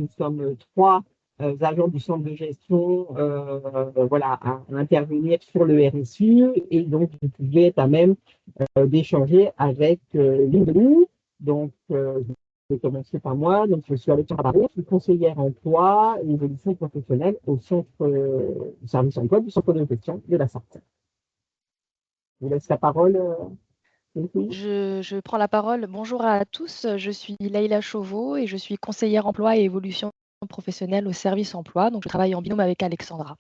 nous sommes trois agents du centre de gestion voilà, à intervenir sur le RSU et donc vous pouvez être à même d'échanger avec l'une de nous. Donc, je vais commencer par moi. Donc, je suis Alexandra Barraud, je suis conseillère emploi et évolution professionnelle au centre service emploi du centre de gestion de la Sarthe. Je vous laisse la parole. Sophie. Je prends la parole. Bonjour à tous, je suis Leïla Chauveau et je suis conseillère emploi et évolution professionnelle au service emploi. Donc, je travaille en binôme avec Alexandra.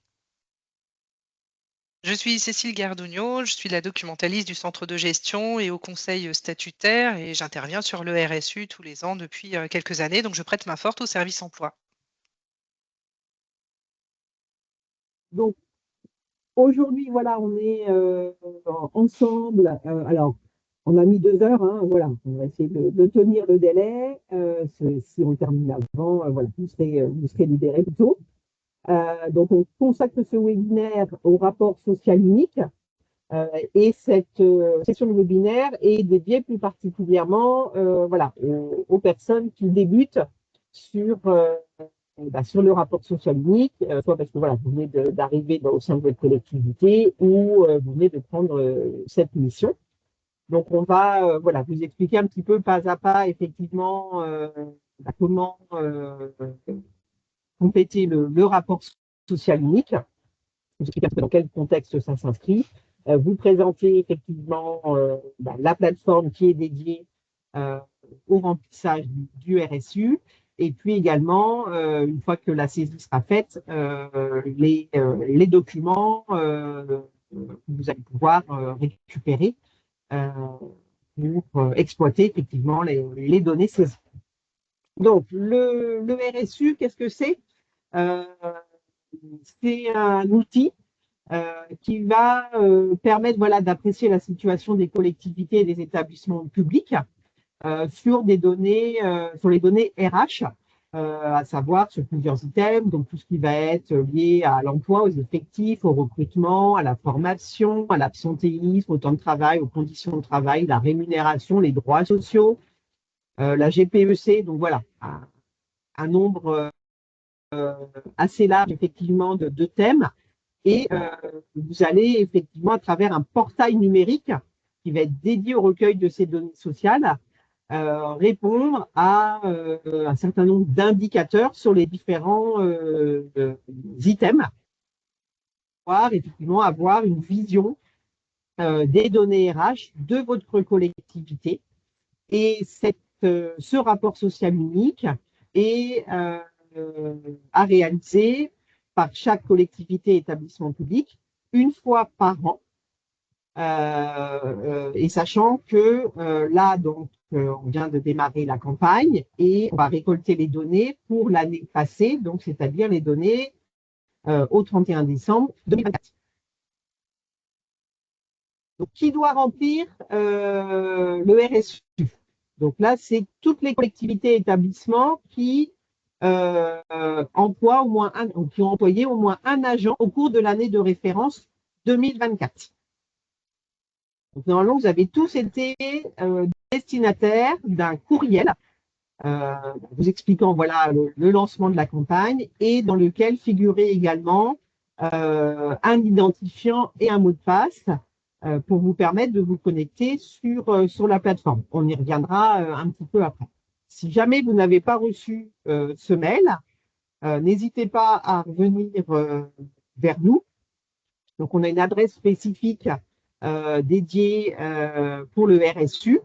Je suis Cécile Gardugno, je suis la documentaliste du centre de gestion et au conseil statutaire et j'interviens sur le RSU tous les ans depuis quelques années, donc je prête main forte au service emploi. Donc, aujourd'hui, voilà, on est ensemble. Alors, on a mis 2 heures, hein, voilà. On va essayer de tenir le délai. Si on termine avant, voilà, vous serez libérés plus tôt. Donc, on consacre ce webinaire au rapport social unique. Et cette session de webinaire est dédiée plus particulièrement voilà, aux personnes qui débutent sur, sur le rapport social unique, soit parce que voilà, vous venez d'arriver au sein de votre collectivité ou vous venez de prendre cette mission. Donc, on va voilà, vous expliquer un petit peu pas à pas, effectivement, comment compléter le rapport social unique, vous expliquer un peu dans quel contexte ça s'inscrit, vous présenter effectivement la plateforme qui est dédiée euh, au remplissage du RSU, et puis également, une fois que la saisie sera faite, les documents que vous allez pouvoir récupérer euh, pour exploiter effectivement les données saisies. Donc, le RSU, qu'est-ce que c'est? euh, C'est un outil qui va permettre voilà, d'apprécier la situation des collectivités et des établissements publics sur des données, sur les données RH, à savoir sur plusieurs items, donc tout ce qui va être lié à l'emploi, aux effectifs, au recrutement, à la formation, à l'absentéisme, au temps de travail, aux conditions de travail, la rémunération, les droits sociaux, la GPEC, donc voilà, un nombre assez large effectivement de thèmes. Et vous allez effectivement, à travers un portail numérique qui va être dédié au recueil de ces données sociales, répondre à un certain nombre d'indicateurs sur les différents items, pour effectivement avoir une vision des données RH de votre collectivité. Et ce rapport social unique est à réaliser par chaque collectivité et établissement public une fois par an. Et sachant que là, donc, on vient de démarrer la campagne et on va récolter les données pour l'année passée, donc c'est-à-dire les données au 31 décembre 2024. Donc, qui doit remplir le RSU? Donc là, c'est toutes les collectivités et établissements qui emploient qui ont employé au moins un agent au cours de l'année de référence 2024. Donc, normalement, vous avez tous été destinataires d'un courriel vous expliquant voilà, le lancement de la campagne et dans lequel figurait également un identifiant et un mot de passe pour vous permettre de vous connecter sur la plateforme. On y reviendra un petit peu après. Si jamais vous n'avez pas reçu ce mail, n'hésitez pas à revenir vers nous. Donc, on a une adresse spécifique dédiée pour le RSU.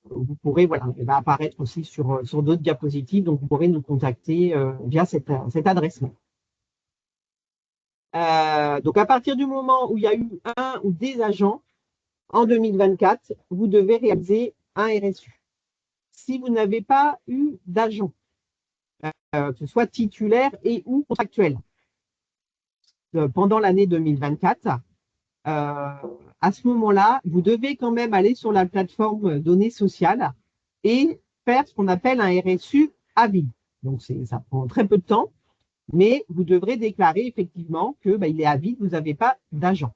Vous pourrez, voilà, elle va apparaître aussi sur d'autres diapositives, donc vous pourrez nous contacter via cette adresse mail. Donc, à partir du moment où il y a eu un ou des agents, en 2024, vous devez réaliser un RSU. Si vous n'avez pas eu d'agent, que ce soit titulaire et ou contractuel, pendant l'année 2024, à ce moment-là, vous devez quand même aller sur la plateforme données sociales et faire ce qu'on appelle un RSU à vie. Donc, ça prend très peu de temps, mais vous devrez déclarer effectivement que il est à vie, vous n'avez pas d'agent.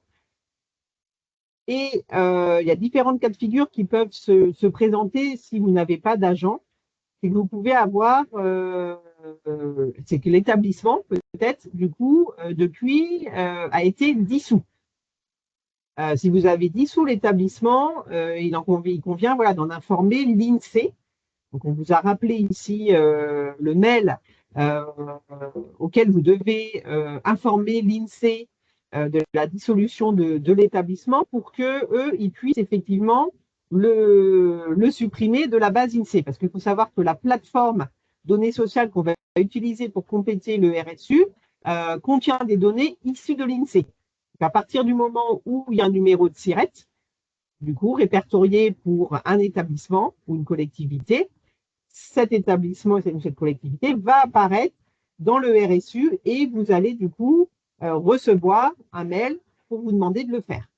Et il y a différentes cas de figure qui peuvent se présenter si vous n'avez pas d'agent. c'est que vous pouvez avoir, c'est que l'établissement, peut-être, du coup, depuis, a été dissous. Si vous avez dissous l'établissement, il convient voilà, d'en informer l'INSEE. Donc, on vous a rappelé ici le mail auquel vous devez informer l'INSEE de la dissolution de l'établissement pour que eux, ils puissent effectivement le supprimer de la base INSEE. Parce qu'il faut savoir que la plateforme données sociales qu'on va utiliser pour compléter le RSU contient des données issues de l'INSEE. À partir du moment où il y a un numéro de SIRET, du coup, répertorié pour un établissement ou une collectivité, cet établissement et cette collectivité va apparaître dans le RSU et vous allez du coup recevoir un mail pour vous demander de le faire.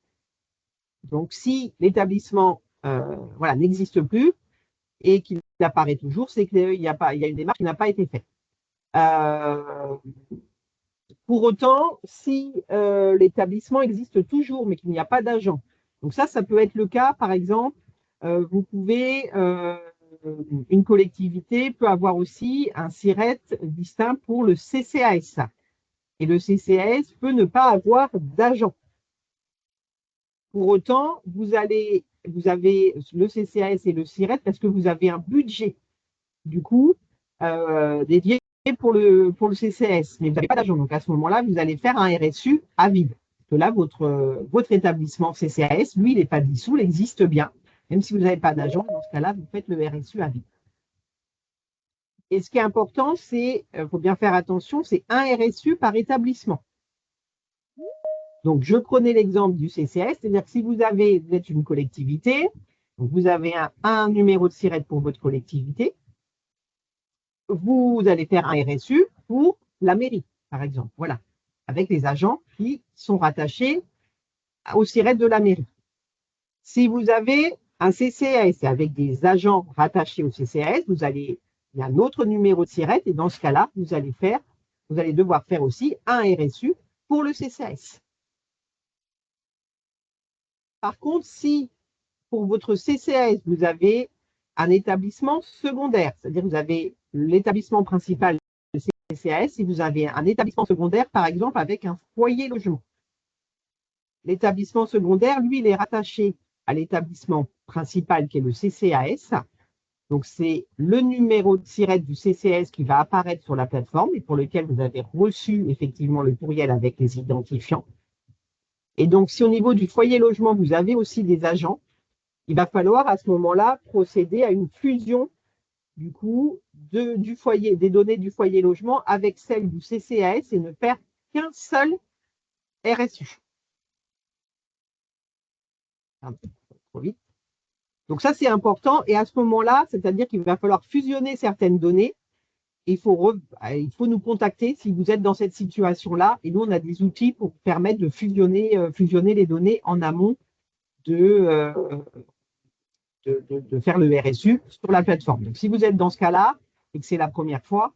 Donc, si l'établissement voilà, n'existe plus et qu'il apparaît toujours, c'est qu'il y a une démarche qui n'a pas été faite. Pour autant, si l'établissement existe toujours, mais qu'il n'y a pas d'agent, donc ça peut être le cas, par exemple, vous pouvez, une collectivité peut avoir aussi un SIRET distinct pour le CCAS. Et le CCAS peut ne pas avoir d'agent. Pour autant, vous avez le CCAS et le SIRET parce que vous avez un budget, du coup, dédié pour le CCS, mais vous n'avez pas d'agent. Donc, à ce moment-là, vous allez faire un RSU à vide. Parce que là, votre établissement CCAS, lui, il n'est pas dissous, il existe bien. Même si vous n'avez pas d'agent, dans ce cas-là, vous faites le RSU à vide. Et ce qui est important, c'est, il faut bien faire attention, c'est un RSU par établissement. Donc, je prenais l'exemple du CCS, c'est-à-dire que si vous êtes une collectivité, donc vous avez un numéro de SIRET pour votre collectivité, vous allez faire un RSU pour la mairie, par exemple, voilà, avec les agents qui sont rattachés au SIRET de la mairie. Si vous avez un CCAS avec des agents rattachés au CCAS, il y a un autre numéro de SIRET et dans ce cas-là, vous allez devoir faire aussi un RSU pour le CCAS. Par contre, si pour votre CCAS, vous avez un établissement secondaire, c'est-à-dire que vous avez l'établissement principal de CCAS et vous avez un établissement secondaire, par exemple, avec un foyer logement. L'établissement secondaire, lui, il est rattaché à l'établissement principal qui est le CCAS. Donc, c'est le numéro de SIRET du CCAS qui va apparaître sur la plateforme et pour lequel vous avez reçu effectivement le courriel avec les identifiants. Et donc, si au niveau du foyer logement, vous avez aussi des agents, il va falloir à ce moment-là procéder à une fusion du coup des données du foyer logement avec celles du CCAS et ne faire qu'un seul RSU. Trop vite. Donc ça, c'est important. Et à ce moment-là, c'est-à-dire qu'il va falloir fusionner certaines données. Il faut nous contacter si vous êtes dans cette situation-là. Et nous, on a des outils pour vous permettre de fusionner les données en amont de faire le RSU sur la plateforme. Donc, si vous êtes dans ce cas-là et que c'est la première fois,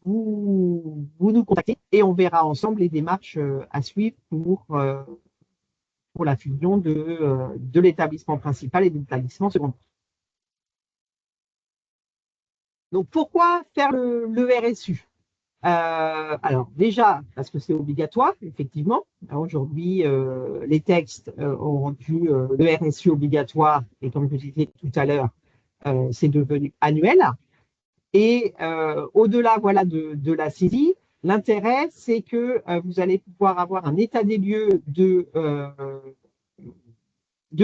vous nous contactez et on verra ensemble les démarches à suivre pour la fusion de l'établissement principal et de l'établissement secondaire. Donc, pourquoi faire le RSU? Alors, déjà, parce que c'est obligatoire, effectivement. Aujourd'hui, les textes ont rendu le RSU obligatoire et comme je disais tout à l'heure, c'est devenu annuel. Et au-delà voilà, de la saisie, l'intérêt, c'est que vous allez pouvoir avoir un état des lieux de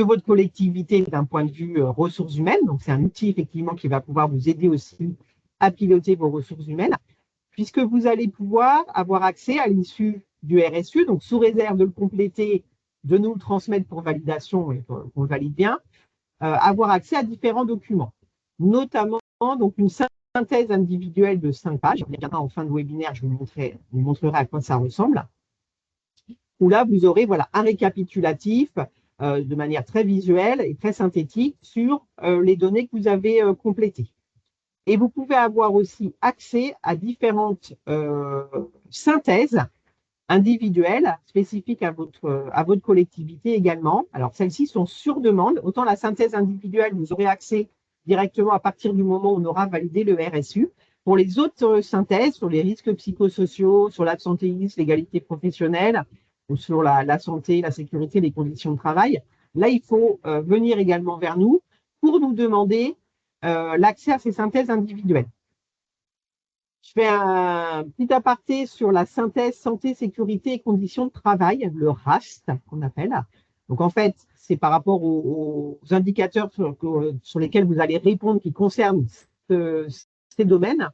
votre collectivité d'un point de vue ressources humaines. Donc, c'est un outil effectivement qui va pouvoir vous aider aussi à piloter vos ressources humaines, puisque vous allez pouvoir avoir accès à l'issue du RSU, donc sous réserve de le compléter, de nous le transmettre pour validation et qu'on le valide bien, avoir accès à différents documents, notamment donc une synthèse individuelle de 5 pages. En fin de webinaire, je vous montrerai à quoi ça ressemble. Où là, vous aurez voilà, un récapitulatif de manière très visuelle et très synthétique sur les données que vous avez complétées. Et vous pouvez avoir aussi accès à différentes synthèses individuelles spécifiques à votre collectivité également. Alors, celles-ci sont sur demande. Autant la synthèse individuelle, vous aurez accès directement à partir du moment où on aura validé le RSU. Pour les autres synthèses, sur les risques psychosociaux, sur l'absentéisme, l'égalité professionnelle, ou sur la santé, la sécurité, les conditions de travail, là, il faut venir également vers nous pour nous demander l'accès à ces synthèses individuelles. Je fais un petit aparté sur la synthèse santé, sécurité et conditions de travail, le RAST qu'on appelle. Donc en fait, c'est par rapport aux indicateurs sur lesquels vous allez répondre qui concernent ces domaines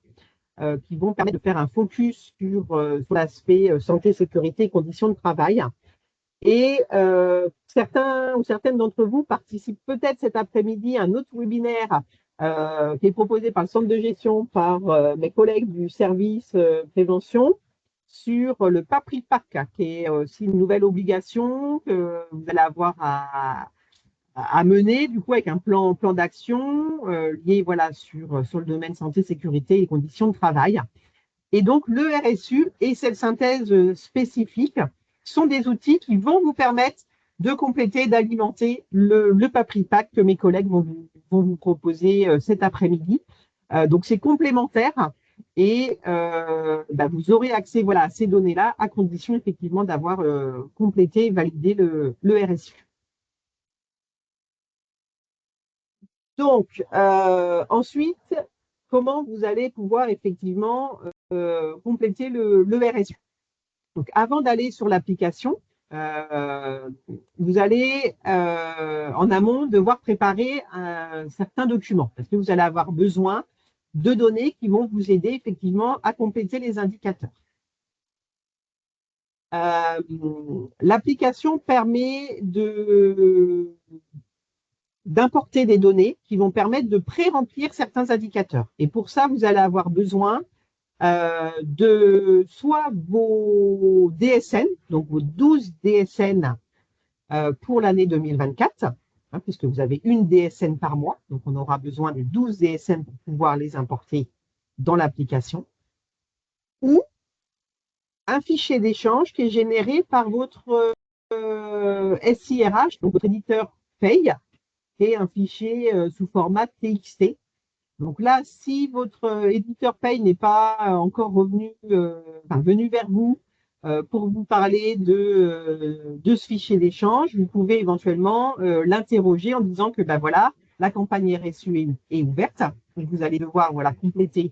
qui vont permettre de faire un focus sur l'aspect santé, sécurité et conditions de travail. Et certains ou certaines d'entre vous participent peut-être cet après-midi à un autre webinaire qui est proposé par le centre de gestion par mes collègues du service prévention sur le PAPRIPAC, qui est aussi une nouvelle obligation que vous allez avoir à mener, du coup, avec un plan d'action lié voilà, sur le domaine santé, sécurité et conditions de travail. Et donc, le RSU et cette synthèse spécifique sont des outils qui vont vous permettre de compléter, d'alimenter le PAPRIPAC que mes collègues vont vous proposer cet après-midi. Donc, c'est complémentaire et vous aurez accès voilà, à ces données-là à condition effectivement d'avoir complété et validé le RSU. Donc, ensuite, comment vous allez pouvoir effectivement compléter le RSU. Donc, avant d'aller sur l'application, vous allez en amont devoir préparer certains documents parce que vous allez avoir besoin de données qui vont vous aider effectivement à compléter les indicateurs. L'application permet d'importer des données qui vont permettre de pré-remplir certains indicateurs. Et pour ça, vous allez avoir besoin de soit vos DSN, donc vos 12 DSN pour l'année 2024, hein, puisque vous avez une DSN par mois, donc on aura besoin des 12 DSN pour pouvoir les importer dans l'application, ou un fichier d'échange qui est généré par votre SIRH, donc votre éditeur paye, qui est un fichier sous format TXT. Donc là, si votre éditeur paye n'est pas encore venu vers vous pour vous parler de ce fichier d'échange, vous pouvez éventuellement l'interroger en disant que voilà, la campagne RSU est ouverte, donc vous allez devoir compléter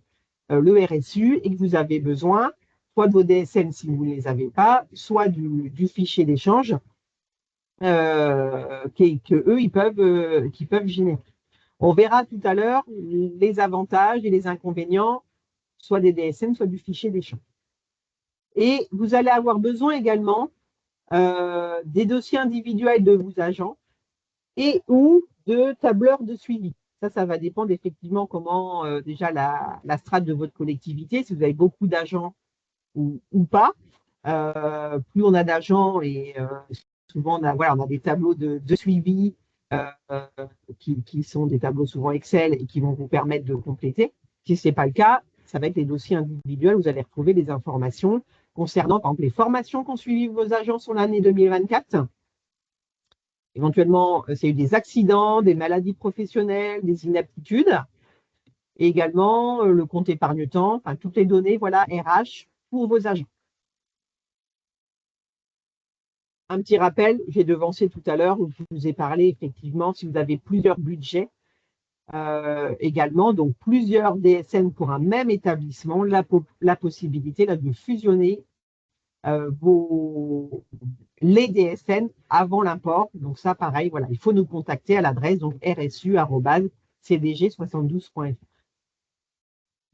le RSU et que vous avez besoin soit de vos DSN si vous ne les avez pas, soit du fichier d'échange qu'ils peuvent générer. On verra tout à l'heure les avantages et les inconvénients, soit des DSN, soit du fichier d'échange. Et vous allez avoir besoin également des dossiers individuels de vos agents et ou de tableurs de suivi. Ça va dépendre effectivement comment déjà la strate de votre collectivité, si vous avez beaucoup d'agents ou pas. Plus on a d'agents et souvent on a des tableaux de suivi qui sont des tableaux souvent Excel et qui vont vous permettre de compléter. Si ce n'est pas le cas, ça va être les dossiers individuels. Vous allez retrouver des informations concernant, par exemple, les formations qu'ont suivies vos agents sur l'année 2024. Éventuellement, s'il y a eu des accidents, des maladies professionnelles, des inaptitudes. Et également, le compte épargne-temps, enfin, toutes les données RH pour vos agents. Un petit rappel, j'ai devancé tout à l'heure où je vous ai parlé effectivement si vous avez plusieurs budgets également, donc plusieurs DSN pour un même établissement, la possibilité de fusionner les DSN avant l'import. Donc ça, pareil, il faut nous contacter à l'adresse donc rsu@cdg72.fr.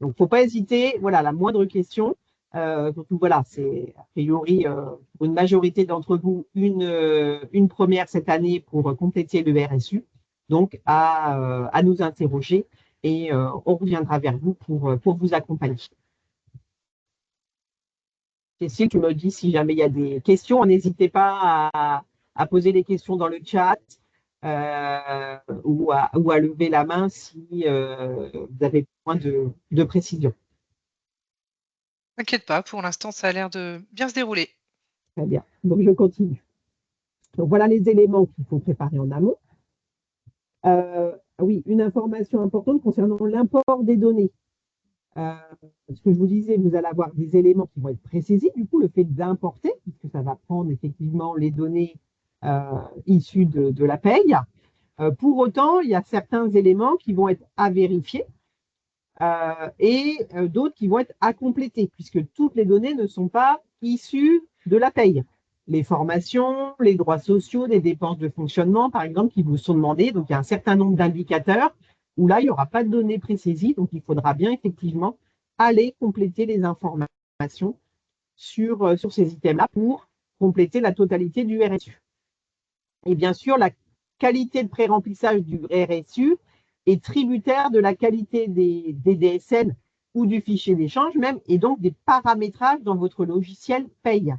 Donc, il ne faut pas hésiter, la moindre question. Surtout, c'est a priori pour une majorité d'entre vous une première cette année pour compléter le RSU. Donc, à nous interroger et on reviendra vers vous pour vous accompagner. Cécile, tu me dis si jamais il y a des questions, n'hésitez pas à poser des questions dans le chat ou à lever la main si vous avez besoin de précision. T'inquiète pas, pour l'instant, ça a l'air de bien se dérouler. Très bien, donc je continue. Donc voilà les éléments qu'il faut préparer en amont. oui, une information importante concernant l'import des données. Ce que je vous disais, vous allez avoir des éléments qui vont être précisés. Du coup, le fait d'importer, puisque ça va prendre effectivement les données issues de la paye. Pour autant, il y a certains éléments qui vont être à vérifier et d'autres qui vont être à compléter, puisque toutes les données ne sont pas issues de la paye. Les formations, les droits sociaux, les dépenses de fonctionnement, par exemple, qui vous sont demandées. Donc, il y a un certain nombre d'indicateurs où là, il n'y aura pas de données présaisies. Donc, il faudra bien effectivement aller compléter les informations sur ces items-là pour compléter la totalité du RSU. Et bien sûr, la qualité de pré-remplissage du RSU est tributaire de la qualité des DSN ou du fichier d'échange même, et donc des paramétrages dans votre logiciel paye.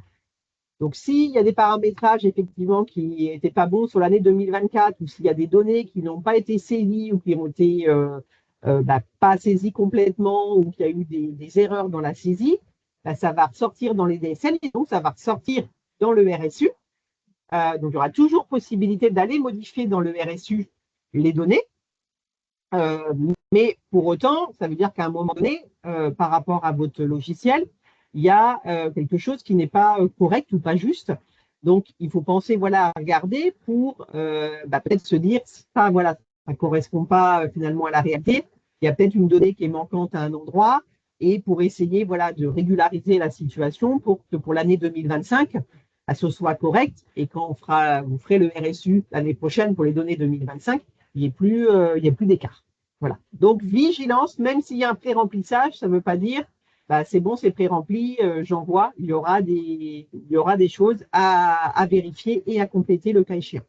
Donc, s'il y a des paramétrages effectivement qui n'étaient pas bons sur l'année 2024, ou s'il y a des données qui n'ont pas été saisies ou qui ont été pas saisies complètement, ou qu'il y a eu des erreurs dans la saisie, ça va ressortir dans les DSN et donc ça va ressortir dans le RSU. Donc, il y aura toujours possibilité d'aller modifier dans le RSU les données. Mais pour autant, ça veut dire qu'à un moment donné, par rapport à votre logiciel, il y a quelque chose qui n'est pas correct ou pas juste. Donc, il faut penser voilà, à regarder pour peut-être se dire, ça voilà, ça ne correspond pas finalement à la réalité. Il y a peut-être une donnée qui est manquante à un endroit et pour essayer voilà, de régulariser la situation pour que pour l'année 2025, ce soit correct. Et quand vous ferez le RSU l'année prochaine pour les données 2025, il n'y ait plus d'écart. Voilà. Donc, vigilance, même s'il y a un pré-remplissage, ça ne veut pas dire c'est bon, c'est pré-rempli, j'envoie. Il y aura des choses à vérifier et à compléter le cas échéant.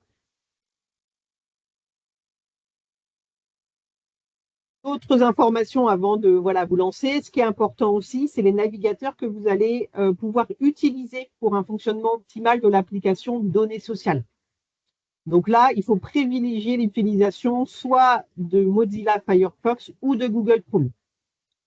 D'autres informations avant de vous lancer. Ce qui est important aussi, c'est les navigateurs que vous allez pouvoir utiliser pour un fonctionnement optimal de l'application données sociales. Donc là, il faut privilégier l'utilisation soit de Mozilla Firefox ou de Google Chrome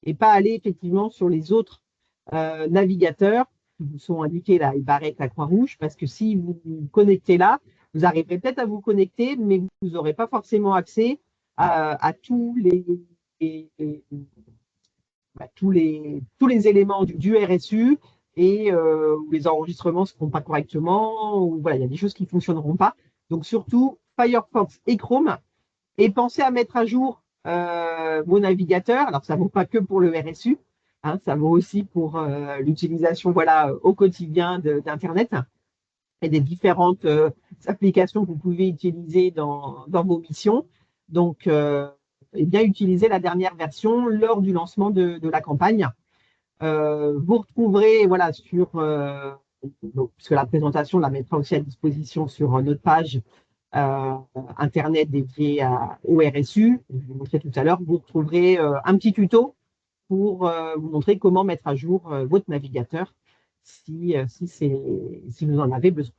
et pas aller effectivement sur les autres navigateurs qui vous sont indiqués là, et barrés avec la Croix-Rouge, parce que si vous vous connectez là, vous arriverez peut-être à vous connecter, mais vous n'aurez pas forcément accès à tous les éléments du RSU et où les enregistrements ne se feront pas correctement, ou voilà, il y a des choses qui ne fonctionneront pas. Donc surtout Firefox et Chrome, et pensez à mettre à jour vos navigateurs. Alors ça ne vaut pas que pour le RSU, hein, ça vaut aussi pour l'utilisation au quotidien d'Internet et des différentes applications que vous pouvez utiliser dans vos missions. Donc, bien utiliser la dernière version lors du lancement de la campagne. Vous retrouverez puisque la présentation la mettra aussi à disposition sur notre page Internet dédiée au RSU. Je vous montrer tout à l'heure. Vous retrouverez un petit tuto pour vous montrer comment mettre à jour votre navigateur si vous en avez besoin.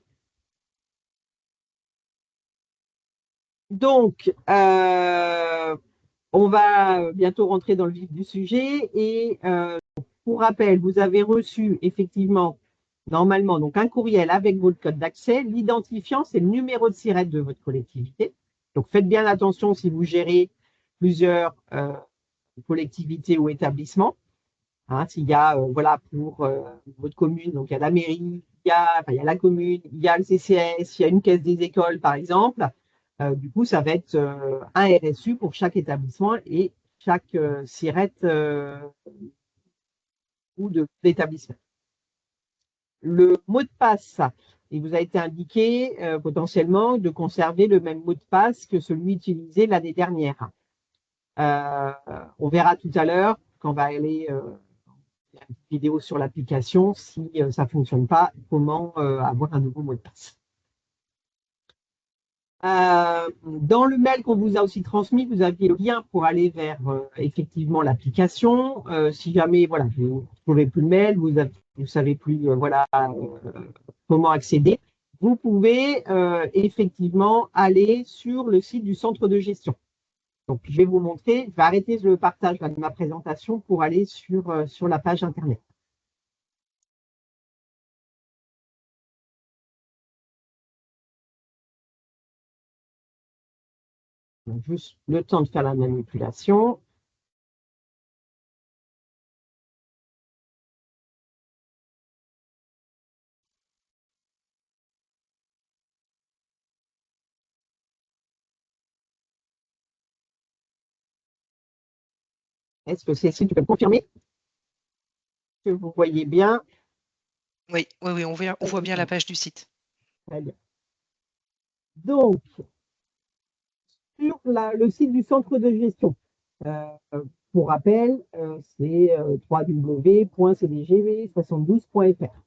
Donc, on va bientôt rentrer dans le vif du sujet et pour rappel, vous avez reçu effectivement normalement donc un courriel avec votre code d'accès. L'identifiant, c'est le numéro de SIRET de votre collectivité. Donc, faites bien attention si vous gérez plusieurs collectivités ou établissements. Hein, s'il y a, pour votre commune, donc il y a la mairie, il y a la commune, il y a le CCS, il y a une caisse des écoles, par exemple. Du coup, ça va être un RSU pour chaque établissement et chaque SIRET ou de l'établissement. Le mot de passe, il vous a été indiqué potentiellement de conserver le même mot de passe que celui utilisé l'année dernière. On verra tout à l'heure quand on va aller une vidéo sur l'application si ça ne fonctionne pas, comment avoir un nouveau mot de passe. Dans le mail qu'on vous a aussi transmis, vous aviez le lien pour aller vers effectivement l'application. Si jamais vous ne trouvez plus le mail, vous ne savez plus comment accéder, vous pouvez effectivement aller sur le site du centre de gestion. Donc, je vais vous montrer, je vais arrêter le partage de ma présentation pour aller sur la page Internet. Donc, juste le temps de faire la manipulation. Est-ce que Cécile, tu peux me confirmer que vous voyez bien? Oui, oui, oui, on voit bien la page du site. Très bien. Donc, sur le site du centre de gestion, euh, pour rappel, c'est www.cdgv72.fr.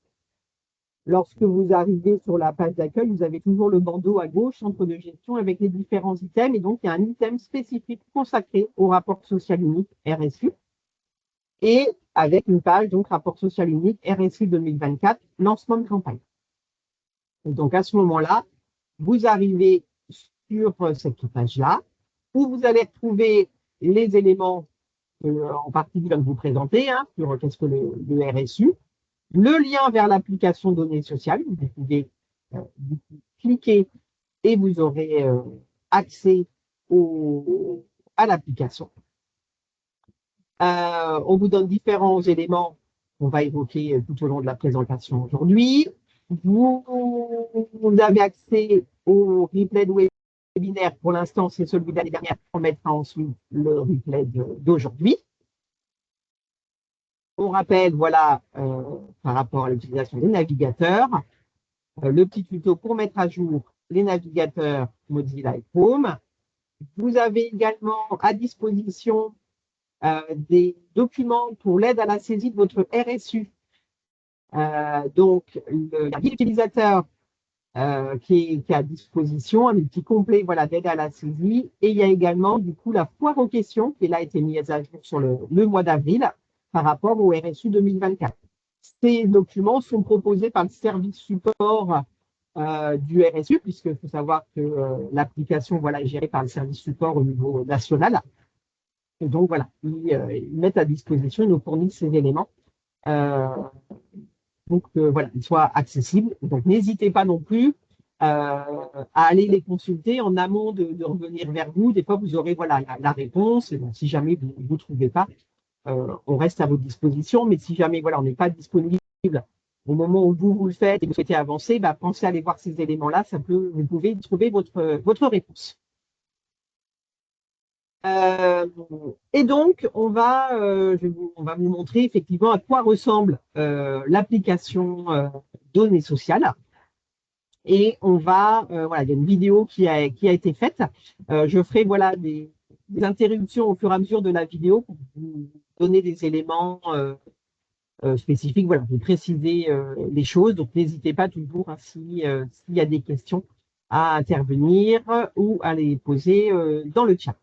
Lorsque vous arrivez sur la page d'accueil, vous avez toujours le bandeau à gauche, centre de gestion, avec les différents items. Et donc, il y a un item spécifique consacré au rapport social unique RSU et avec une page, donc, rapport social unique RSU 2024, lancement de campagne. Et donc, à ce moment-là, vous arrivez sur cette page-là où vous allez retrouver les éléments en partie que je viens de vous présenter, hein, sur qu'est-ce que le RSU, le lien vers l'application données sociales. Vous pouvez cliquer et vous aurez accès à l'application. On vous donne différents éléments qu'on va évoquer tout au long de la présentation aujourd'hui. Vous avez accès au replay de webinaire. Pour l'instant, c'est celui de l'année dernière. On mettra ensuite le replay d'aujourd'hui. On rappelle, voilà, par rapport à l'utilisation des navigateurs, le petit tuto pour mettre à jour les navigateurs Mozilla et Chrome. Vous avez également à disposition des documents pour l'aide à la saisie de votre RSU. Donc, la guide utilisateur qui est à disposition, un outil complet voilà, d'aide à la saisie. Et il y a également, du coup, la foire aux questions qui a été mise à jour sur le mois d'avril par rapport au RSU 2024. Ces documents sont proposés par le service support du RSU, puisqu'il faut savoir que l'application voilà, est gérée par le service support au niveau national. Et donc, voilà, ils mettent à disposition, ils nous fournissent ces éléments. Donc, voilà, ils soient accessibles. Donc, n'hésitez pas non plus à aller les consulter en amont de revenir vers vous. Des fois, vous aurez voilà, la réponse. Et bon, si jamais vous ne trouvez pas, on reste à votre disposition. Mais si jamais voilà, on n'est pas disponible au moment où vous le faites et que vous souhaitez avancer, bah, pensez à aller voir ces éléments-là. Vous pouvez trouver votre réponse. Et donc, on va vous montrer effectivement à quoi ressemble l'application données sociales. Et on va, voilà, il y a une vidéo qui a été faite. Je ferai voilà, des interruptions au fur et à mesure de la vidéo pour vous donner des éléments spécifiques, voilà, vous préciser les choses. Donc, n'hésitez pas toujours, hein, s'il y a des questions à intervenir ou à les poser dans le chat.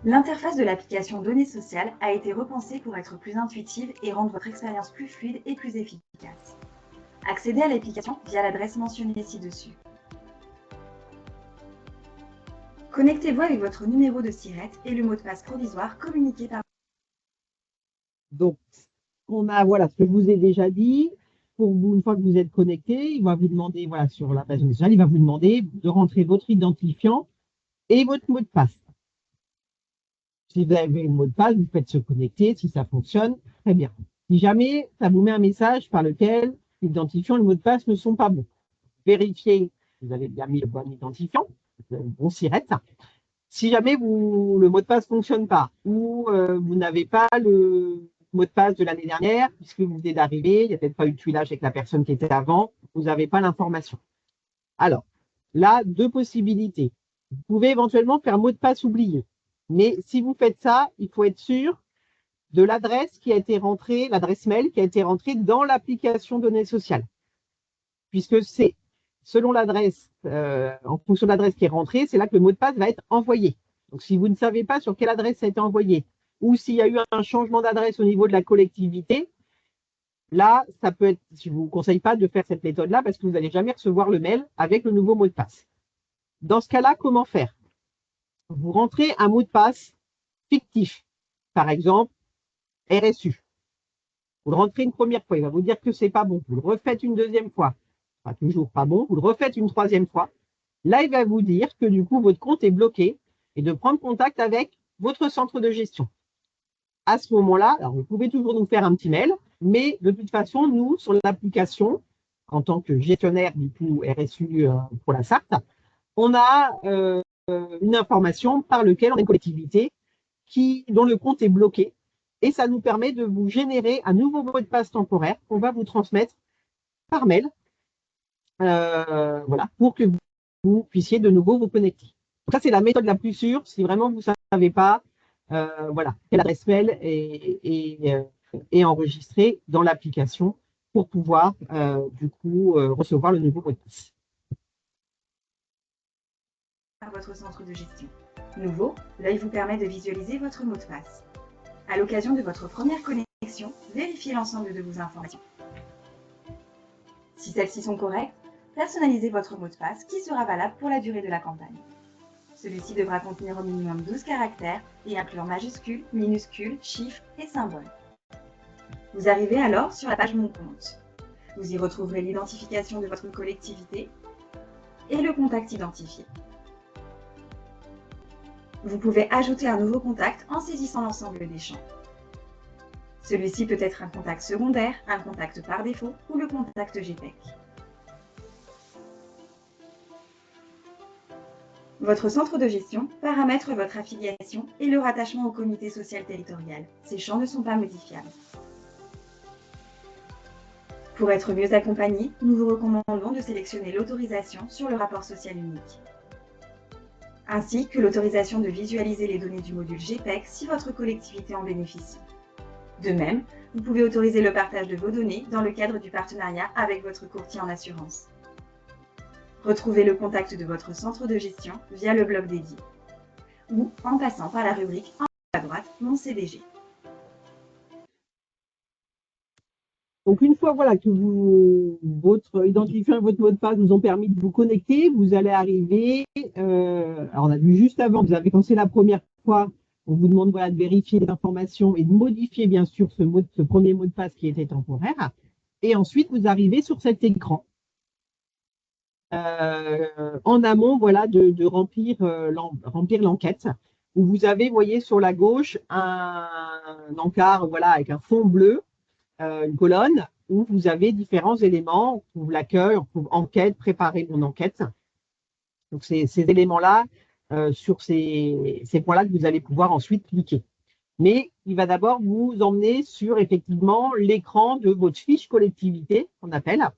L'interface de l'application Données sociales a été repensée pour être plus intuitive et rendre votre expérience plus fluide et plus efficace. Accédez à l'application via l'adresse mentionnée ci-dessus. Connectez-vous avec votre numéro de SIRET et le mot de passe provisoire communiqué par. Donc, on a voilà ce que je vous ai déjà dit. Pour vous, une fois que vous êtes connecté, il va vous demander, voilà, sur la page initiale, il va vous demander de rentrer votre identifiant et votre mot de passe. Si vous avez le mot de passe, vous faites se connecter. Si ça fonctionne, très bien. Si jamais ça vous met un message par lequel l'identifiant et le mot de passe ne sont pas bons, vérifiez que vous avez bien mis le bon identifiant, le bon SIRET. Si jamais le mot de passe ne fonctionne pas ou vous n'avez pas le mot de passe de l'année dernière, puisque vous venez d'arriver, il n'y a peut-être pas eu de tuilage avec la personne qui était avant, vous n'avez pas l'information. Alors, là, deux possibilités. Vous pouvez éventuellement faire mot de passe oublié. Mais si vous faites ça, il faut être sûr de l'adresse qui a été rentrée, l'adresse mail qui a été rentrée dans l'application données sociales. Puisque c'est selon l'adresse, en fonction de l'adresse qui est rentrée, c'est là que le mot de passe va être envoyé. Donc, si vous ne savez pas sur quelle adresse ça a été envoyé, ou s'il y a eu un changement d'adresse au niveau de la collectivité, là, ça peut être, je ne vous conseille pas de faire cette méthode-là parce que vous n'allez jamais recevoir le mail avec le nouveau mot de passe. Dans ce cas-là, comment faire? vous rentrez un mot de passe fictif. Par exemple, RSU. Vous le rentrez une première fois, il va vous dire que c'est pas bon. Vous le refaites une deuxième fois, pas toujours pas bon. Vous le refaites une troisième fois. Là, il va vous dire que du coup, votre compte est bloqué et de prendre contact avec votre centre de gestion. À ce moment-là, alors vous pouvez toujours nous faire un petit mail, mais de toute façon, nous, sur l'application, en tant que gestionnaire du coup RSU pour la SART, on a une information par laquelle on a une collectivité dont le compte est bloqué. Et ça nous permet de vous générer un nouveau mot de passe temporaire qu'on va vous transmettre par mail, voilà, pour que vous puissiez de nouveau vous connecter. Donc ça, c'est la méthode la plus sûre. Si vraiment vous ne savez pas, voilà, quelle adresse mail est enregistrée dans l'application pour pouvoir du coup recevoir le nouveau mot de passe. À votre centre de gestion. Nouveau, l'œil vous permet de visualiser votre mot de passe. À l'occasion de votre première connexion, vérifiez l'ensemble de vos informations. Si celles-ci sont correctes, personnalisez votre mot de passe qui sera valable pour la durée de la campagne. Celui-ci devra contenir au minimum 12 caractères et inclure majuscules, minuscules, chiffres et symboles. Vous arrivez alors sur la page Mon compte. Vous y retrouverez l'identification de votre collectivité et le contact identifié. Vous pouvez ajouter un nouveau contact en saisissant l'ensemble des champs. Celui-ci peut être un contact secondaire, un contact par défaut ou le contact GPEC. Votre centre de gestion paramètre votre affiliation et le rattachement au comité social territorial. Ces champs ne sont pas modifiables. Pour être mieux accompagné, nous vous recommandons de sélectionner l'autorisation sur le rapport social unique, ainsi que l'autorisation de visualiser les données du module GPEC si votre collectivité en bénéficie. De même, vous pouvez autoriser le partage de vos données dans le cadre du partenariat avec votre courtier en assurance. Retrouvez le contact de votre centre de gestion via le blog dédié ou en passant par la rubrique en haut à droite Mon CDG. Donc, une fois voilà, que votre identifiant et votre mot de passe vous ont permis de vous connecter, vous allez arriver. Alors, on a vu juste avant, vous avez commencé la première fois, on vous demande voilà, de vérifier les informations et de modifier bien sûr ce premier mot de passe qui était temporaire. Et ensuite, vous arrivez sur cet écran. En amont, voilà, de remplir l'enquête, où vous avez, vous voyez, sur la gauche, un encart voilà, avec un fond bleu, une colonne où vous avez différents éléments. On trouve l'accueil, on trouve enquête, préparer mon enquête. Donc, ces éléments-là, sur ces points-là que vous allez pouvoir ensuite cliquer. Mais il va d'abord vous emmener sur effectivement l'écran de votre fiche collectivité, qu'on appelle,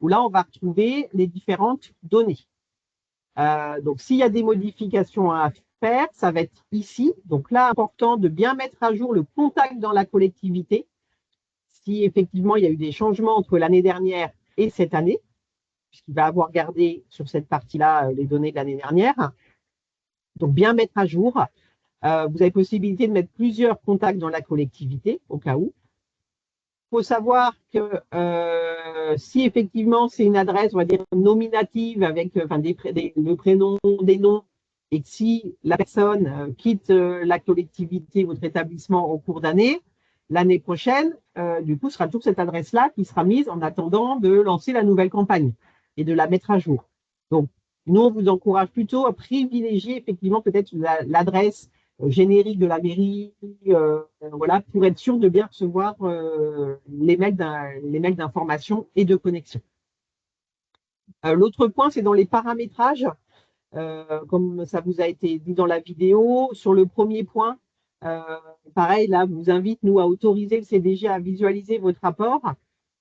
où là, on va retrouver les différentes données. Donc, s'il y a des modifications à faire, ça va être ici. Donc là, important de bien mettre à jour le contact dans la collectivité. Si effectivement, il y a eu des changements entre l'année dernière et cette année, puisqu'il va avoir gardé sur cette partie-là les données de l'année dernière. Donc, bien mettre à jour. Vous avez possibilité de mettre plusieurs contacts dans la collectivité, au cas où. Il faut savoir que si effectivement c'est une adresse, on va dire, nominative avec le prénom, des noms, et que si la personne quitte la collectivité, votre établissement au cours d'année, l'année prochaine, du coup, ce sera toujours cette adresse-là qui sera mise en attendant de lancer la nouvelle campagne et de la mettre à jour. Donc, nous, on vous encourage plutôt à privilégier effectivement peut-être l'adresse générique de la mairie, voilà, pour être sûr de bien recevoir les mails d'information et de connexion. L'autre point, c'est dans les paramétrages, comme ça vous a été dit dans la vidéo. Sur le premier point, pareil, là, vous invite, nous, à autoriser le CDG à visualiser votre rapport.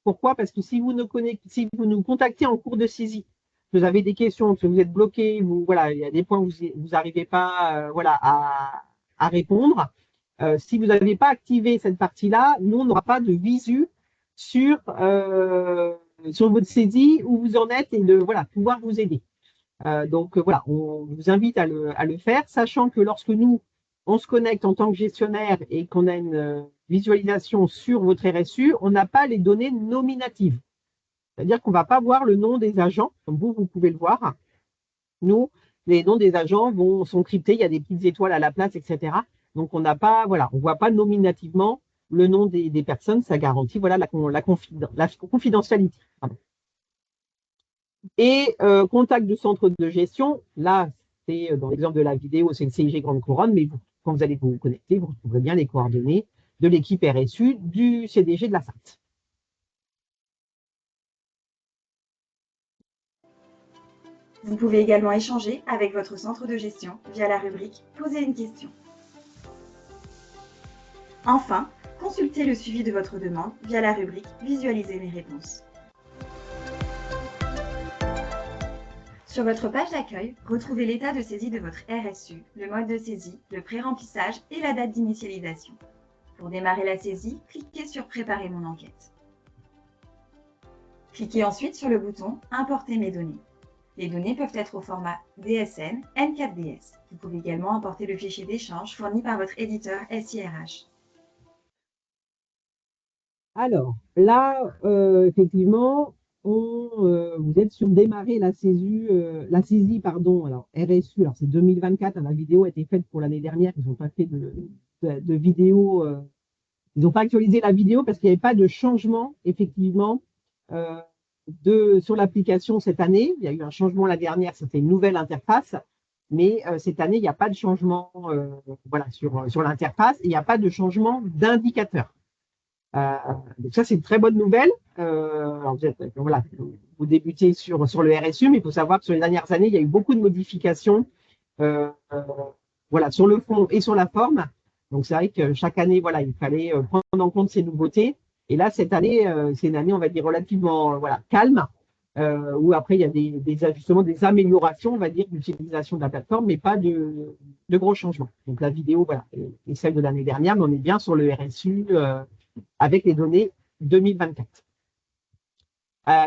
Pourquoi? Parce que si vous nous contactez en cours de saisie, vous avez des questions, que vous êtes bloqué, voilà, il y a des points où vous n'arrivez pas voilà, à répondre. Si vous n'avez pas activé cette partie-là, nous, on n'aura pas de visu sur votre saisie, où vous en êtes et de voilà, pouvoir vous aider. Donc, voilà, on vous invite à le faire, sachant que lorsque nous, on se connecte en tant que gestionnaire et qu'on a une visualisation sur votre RSU, on n'a pas les données nominatives. C'est-à-dire qu'on ne va pas voir le nom des agents, comme vous pouvez le voir. Nous, les noms des agents sont cryptés, il y a des petites étoiles à la place, etc. Donc, on n'a pas, voilà, on voit pas nominativement le nom des personnes, ça garantit voilà, la confidentialité. Pardon. Et contact du centre de gestion, là, c'est dans l'exemple de la vidéo, c'est le CIG Grande Couronne, mais quand vous allez vous connecter, vous retrouverez bien les coordonnées de l'équipe RSU du CDG de la SAT. Vous pouvez également échanger avec votre centre de gestion via la rubrique « Poser une question ». Enfin, consultez le suivi de votre demande via la rubrique « Visualiser mes réponses ». Sur votre page d'accueil, retrouvez l'état de saisie de votre RSU, le mode de saisie, le pré-remplissage et la date d'initialisation. Pour démarrer la saisie, cliquez sur « Préparer mon enquête ». Cliquez ensuite sur le bouton « Importer mes données ». Les données peuvent être au format DSN, N4DS. Vous pouvez également importer le fichier d'échange fourni par votre éditeur SIRH. Alors, là, effectivement, vous êtes sur démarrer la saisie, alors RSU, alors c'est 2024, hein, la vidéo a été faite pour l'année dernière, ils n'ont pas fait de vidéo, ils n'ont pas actualisé la vidéo parce qu'il n'y avait pas de changement, effectivement, sur l'application cette année. Il y a eu un changement la dernière, c'était une nouvelle interface, mais cette année, il n'y a pas de changement voilà, sur l'interface, il n'y a pas de changement d'indicateur. Donc ça, c'est une très bonne nouvelle. Alors voilà, vous débutez sur le RSU, mais il faut savoir que sur les dernières années, il y a eu beaucoup de modifications voilà, sur le fond et sur la forme. Donc c'est vrai que chaque année, voilà, il fallait prendre en compte ces nouveautés. Et là, cette année, c'est une année, on va dire, relativement voilà, calme, où après, il y a des ajustements, des améliorations, on va dire, d'utilisation de la plateforme, mais pas de gros changements. Donc la vidéo, voilà, est celle de l'année dernière, mais on est bien sur le RSU avec les données 2024.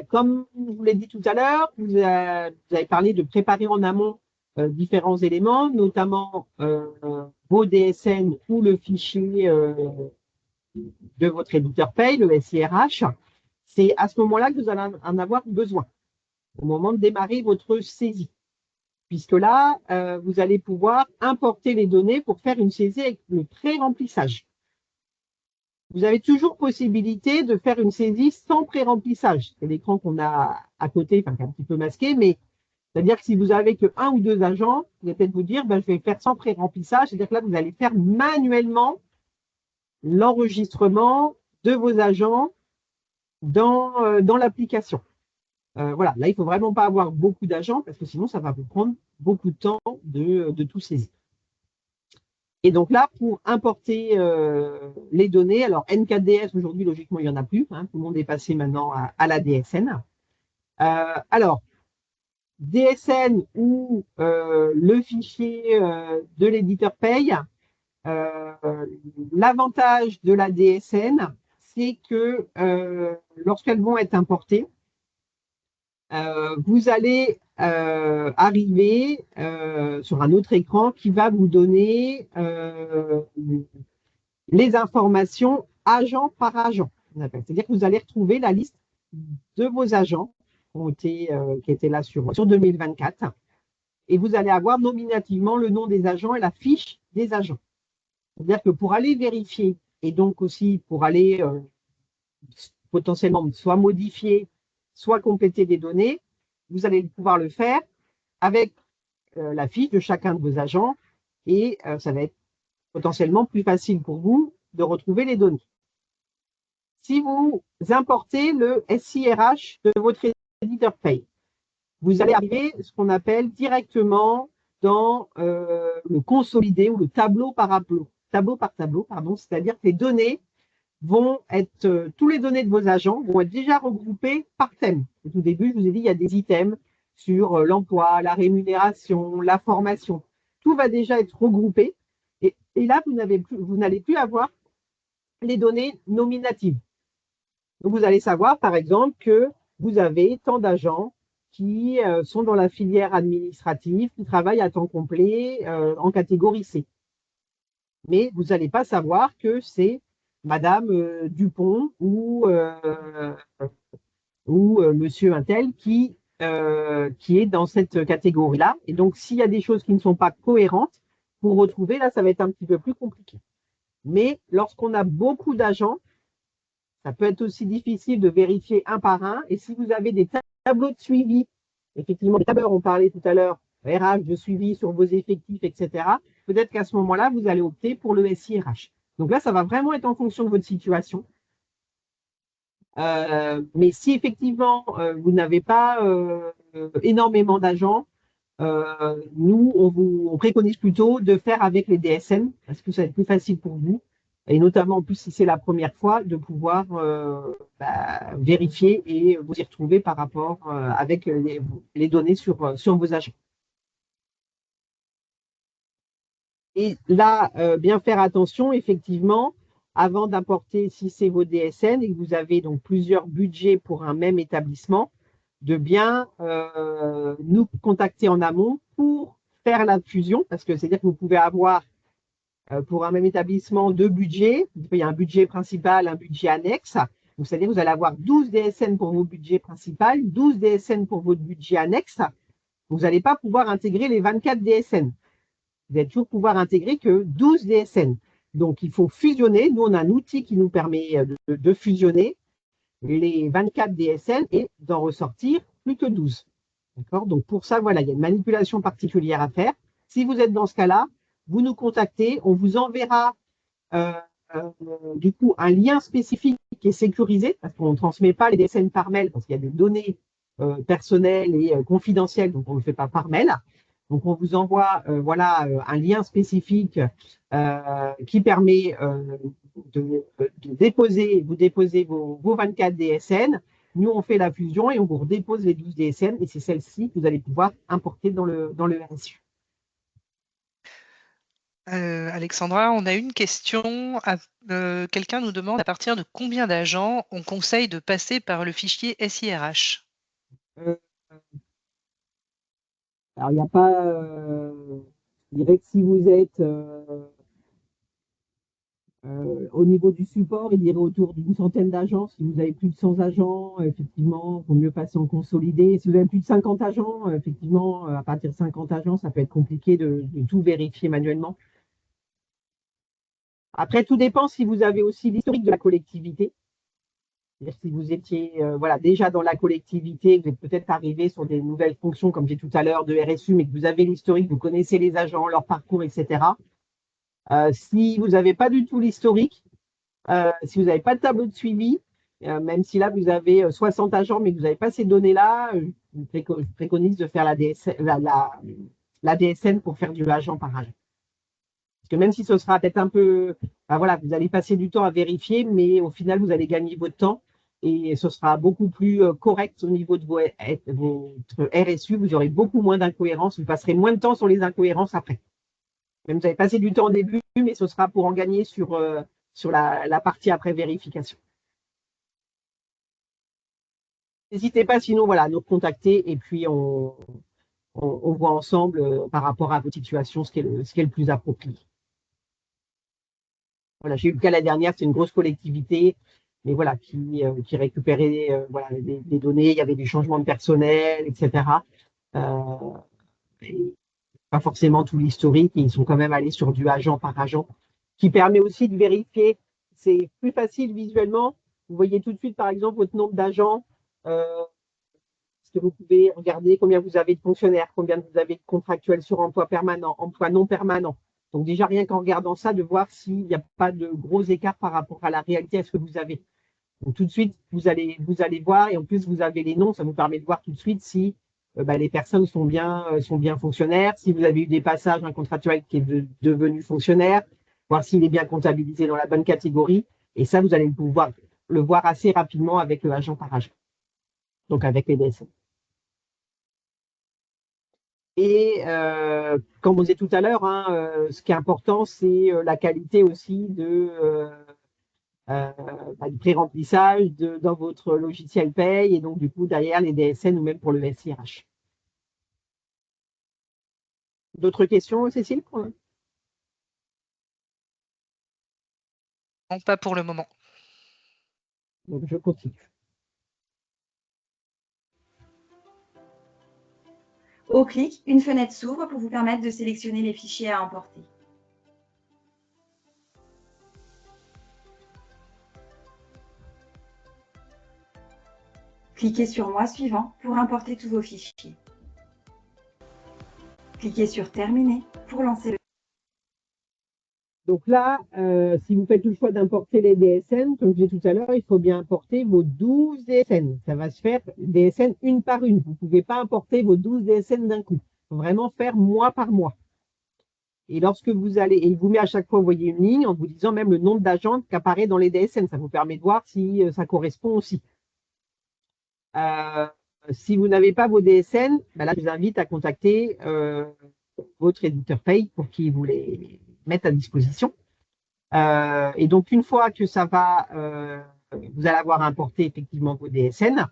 Comme je vous l'ai dit tout à l'heure, vous avez parlé de préparer en amont différents éléments, notamment vos DSN ou le fichier de votre éditeur paye, le SIRH. C'est à ce moment-là que vous allez en avoir besoin, au moment de démarrer votre saisie. Puisque là, vous allez pouvoir importer les données pour faire une saisie avec le pré-remplissage. Vous avez toujours possibilité de faire une saisie sans pré-remplissage. C'est l'écran qu'on a à côté, enfin, qui est un petit peu masqué, mais c'est-à-dire que si vous avez que 1 ou 2 agents, vous allez peut-être vous dire, ben, je vais faire sans pré-remplissage. C'est-à-dire que là, vous allez faire manuellement l'enregistrement de vos agents dans l'application. Voilà, là, il ne faut vraiment pas avoir beaucoup d'agents parce que sinon, ça va vous prendre beaucoup de temps de tout saisir. Et donc là, pour importer les données, alors N4DS, aujourd'hui, logiquement, il n'y en a plus. Hein, tout le monde est passé maintenant à la DSN. Alors, DSN ou le fichier de l'éditeur paye, l'avantage de la DSN, c'est que lorsqu'elles vont être importées, vous allez arriver sur un autre écran qui va vous donner les informations agent par agent. C'est-à-dire que vous allez retrouver la liste de vos agents qui étaient là sur 2024 et vous allez avoir nominativement le nom des agents et la fiche des agents. C'est-à-dire que pour aller vérifier et donc aussi pour aller potentiellement soit modifier, soit compléter des données, vous allez pouvoir le faire avec la fiche de chacun de vos agents et ça va être potentiellement plus facile pour vous de retrouver les données. Si vous importez le SIRH de votre éditeur paye, vous allez arriver ce qu'on appelle directement dans le consolidé ou le tableau par tableau, pardon, c'est-à-dire que les données vont être, tous les données de vos agents vont être déjà regroupées par thème. Au tout début, je vous ai dit, il y a des items sur l'emploi, la rémunération, la formation. Tout va déjà être regroupé. Et là, vous n'allez plus avoir les données nominatives. Donc, vous allez savoir, par exemple, que vous avez tant d'agents qui sont dans la filière administrative, qui travaillent à temps complet en catégorie C. Mais vous n'allez pas savoir que c'est Madame Dupont ou Monsieur Intel qui qui est dans cette catégorie-là. Et donc, s'il y a des choses qui ne sont pas cohérentes, pour retrouver, là, ça va être un petit peu plus compliqué. Mais lorsqu'on a beaucoup d'agents, ça peut être aussi difficile de vérifier un par un. Et si vous avez des tableaux de suivi, effectivement, les tableurs, on parlait tout à l'heure, RH de suivi sur vos effectifs, etc., peut-être qu'à ce moment-là, vous allez opter pour le SIRH. Donc là, ça va vraiment être en fonction de votre situation. Mais si effectivement, vous n'avez pas énormément d'agents, nous, on préconise plutôt de faire avec les DSN parce que ça va être plus facile pour vous. Et notamment, en plus, si c'est la première fois, de pouvoir vérifier et vous y retrouver par rapport avec les données sur vos agents. Et là, bien faire attention, effectivement, avant d'apporter, si c'est vos DSN et que vous avez donc plusieurs budgets pour un même établissement, de bien nous contacter en amont pour faire la fusion, parce que c'est-à-dire que vous pouvez avoir pour un même établissement deux budgets. Il y a un budget principal, un budget annexe. Donc, c'est-à-dire que vous allez avoir 12 DSN pour vos budgets principaux, 12 DSN pour votre budget annexe. Vous n'allez pas pouvoir intégrer les 24 DSN. Vous allez toujours pouvoir intégrer que 12 DSN. Donc, il faut fusionner. Nous, on a un outil qui nous permet de fusionner les 24 DSN et d'en ressortir plus que 12. D'accord? Donc, pour ça, voilà, il y a une manipulation particulière à faire. Si vous êtes dans ce cas-là, vous nous contactez, on vous enverra euh, du coup un lien spécifique qui est sécurisé, parce qu'on ne transmet pas les DSN par mail, parce qu'il y a des données personnelles et confidentielles, donc on ne le fait pas par mail. Donc on vous envoie un lien spécifique qui permet de déposer, vous déposez vos 24 DSN. Nous, on fait la fusion et on vous redépose les 12 DSN et c'est celle-ci que vous allez pouvoir importer dans le RSU. Alexandra, on a une question. Quelqu'un nous demande à partir de combien d'agents on conseille de passer par le fichier SIRH? Euh, alors, il n'y a pas. Je dirais que si vous êtes au niveau du support, il dirait autour d'une centaine d'agents. Si vous avez plus de 100 agents, effectivement, il vaut mieux passer en consolidé. Si vous avez plus de 50 agents, effectivement, à partir de 50 agents, ça peut être compliqué de tout vérifier manuellement. Après, tout dépend si vous avez aussi l'historique de la collectivité. C'est-à-dire si vous étiez déjà dans la collectivité, vous êtes peut-être arrivé sur des nouvelles fonctions, comme j'ai tout à l'heure, de RSU, mais que vous avez l'historique, vous connaissez les agents, leur parcours, etc. Si vous n'avez pas du tout l'historique, si vous n'avez pas de tableau de suivi, même si là vous avez 60 agents, mais que vous n'avez pas ces données-là, je préconise de faire la DSN pour faire du agent par agent. Parce que même si ce sera peut-être un peu, vous allez passer du temps à vérifier, mais au final, vous allez gagner votre temps et ce sera beaucoup plus correct au niveau de votre RSU. Vous aurez beaucoup moins d'incohérences. Vous passerez moins de temps sur les incohérences après. Même vous avez passé du temps au début, mais ce sera pour en gagner sur la partie après vérification. N'hésitez pas sinon à nous contacter et puis on voit ensemble par rapport à votre situation ce qui est le plus approprié. Voilà, j'ai eu le cas la dernière, c'est une grosse collectivité, mais qui récupérait des données, il y avait des changements de personnel, etc. Et pas forcément tout l'historique, et ils sont quand même allés sur du agent par agent, qui permet aussi de vérifier. C'est plus facile visuellement. Vous voyez tout de suite, par exemple, votre nombre d'agents, parce que vous pouvez regarder combien vous avez de fonctionnaires, combien vous avez de contractuels sur emploi permanent, emploi non permanent. Donc déjà, rien qu'en regardant ça, de voir s'il n'y a pas de gros écarts par rapport à la réalité à ce que vous avez. Donc tout de suite, vous allez voir, et en plus, vous avez les noms, ça vous permet de voir tout de suite si les personnes sont bien fonctionnaires, si vous avez eu des passages, un contractuel qui est devenu fonctionnaire, voir s'il est bien comptabilisé dans la bonne catégorie. Et ça, vous allez pouvoir le voir assez rapidement avec le agent par agent, donc avec les DSN. Et comme on disait tout à l'heure, ce qui est important, c'est la qualité aussi du pré-remplissage dans votre logiciel paye et donc du coup derrière les DSN ou même pour le SIRH. D'autres questions, Cécile? Non, pas pour le moment. Donc je continue. Au clic, une fenêtre s'ouvre pour vous permettre de sélectionner les fichiers à importer. Cliquez sur Moi suivant pour importer tous vos fichiers. Cliquez sur Terminer pour lancer le. Donc là, si vous faites le choix d'importer les DSN, comme je disais tout à l'heure, il faut bien importer vos 12 DSN. Ça va se faire DSN une par une. Vous ne pouvez pas importer vos 12 DSN d'un coup. Il faut vraiment faire mois par mois. Et lorsque vous allez, et il vous met à chaque fois, vous voyez une ligne en vous disant même le nombre d'agents qui apparaît dans les DSN. Ça vous permet de voir si ça correspond aussi. Si vous n'avez pas vos DSN, ben là, je vous invite à contacter votre éditeur paye pour qu'il vous les mette à disposition. Et donc, une fois que ça va, vous allez avoir importé effectivement vos DSN,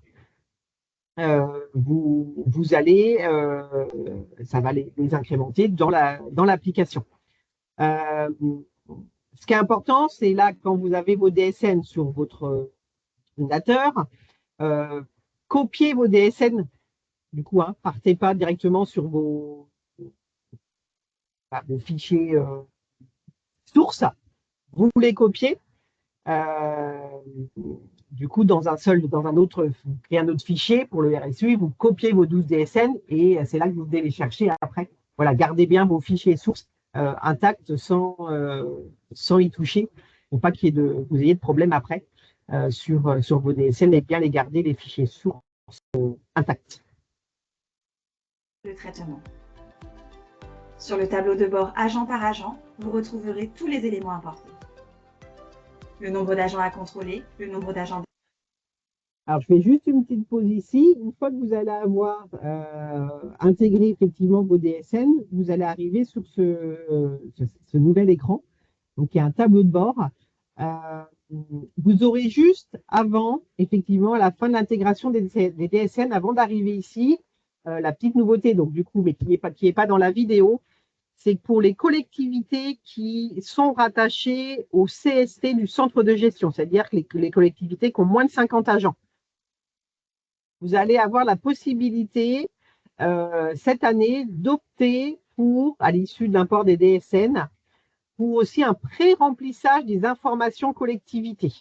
vous allez, ça va les incrémenter dans l'application. Ce qui est important, c'est là, quand vous avez vos DSN sur votre ordinateur, copiez vos DSN. Du coup, partez pas directement sur vos fichiers sources. Vous les copiez. Du coup, dans un autre fichier pour le RSU, vous copiez vos 12 DSN et c'est là que vous devez les chercher après. Voilà, gardez bien vos fichiers sources intacts sans y toucher, pour pas vous ayez de problème après sur vos DSN, et bien les garder, les fichiers sources intacts. Le traitement. Sur le tableau de bord agent par agent, vous retrouverez tous les éléments importés. Le nombre d'agents à contrôler, le nombre d'agents. Alors, je fais juste une petite pause ici. Une fois que vous allez avoir intégré effectivement vos DSN, vous allez arriver sur ce nouvel écran. Donc, il y a un tableau de bord. Vous aurez juste avant, effectivement, à la fin de l'intégration des DSN, avant d'arriver ici, la petite nouveauté, donc du coup, mais qui n'est pas dans la vidéo, c'est que pour les collectivités qui sont rattachées au CST du centre de gestion, c'est-à-dire que les collectivités qui ont moins de 50 agents, vous allez avoir la possibilité cette année d'opter pour, à l'issue de l'import des DSN, pour aussi un pré-remplissage des informations collectivités.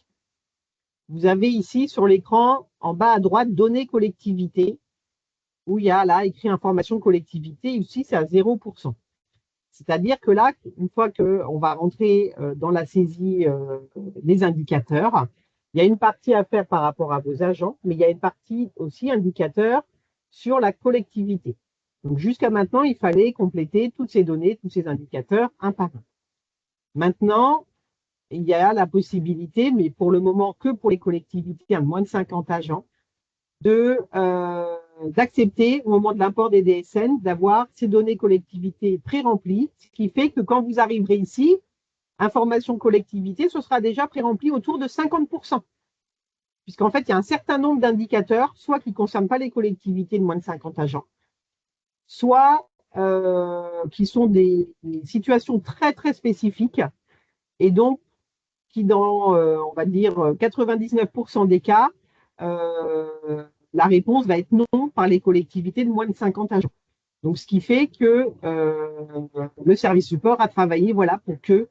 Vous avez ici sur l'écran, en bas à droite, données collectivités, où il y a là écrit information collectivité, ici c'est à 0%. C'est-à-dire que là, une fois qu'on va rentrer dans la saisie des indicateurs, il y a une partie à faire par rapport à vos agents, mais il y a une partie aussi indicateur sur la collectivité. Donc jusqu'à maintenant, il fallait compléter toutes ces données, tous ces indicateurs un par un. Maintenant, il y a la possibilité, mais pour le moment que pour les collectivités à moins de 50 agents, d'accepter au moment de l'import des DSN d'avoir ces données collectivités pré-remplies, ce qui fait que quand vous arriverez ici, information collectivité, ce sera déjà pré-rempli autour de 50%. Puisqu'en fait, il y a un certain nombre d'indicateurs, soit qui ne concernent pas les collectivités de moins de 50 agents, soit qui sont des situations très, très spécifiques, et donc qui, dans, on va dire, 99% des cas, la réponse va être non par les collectivités de moins de 50 agents. Donc, ce qui fait que le service support a travaillé voilà, pour que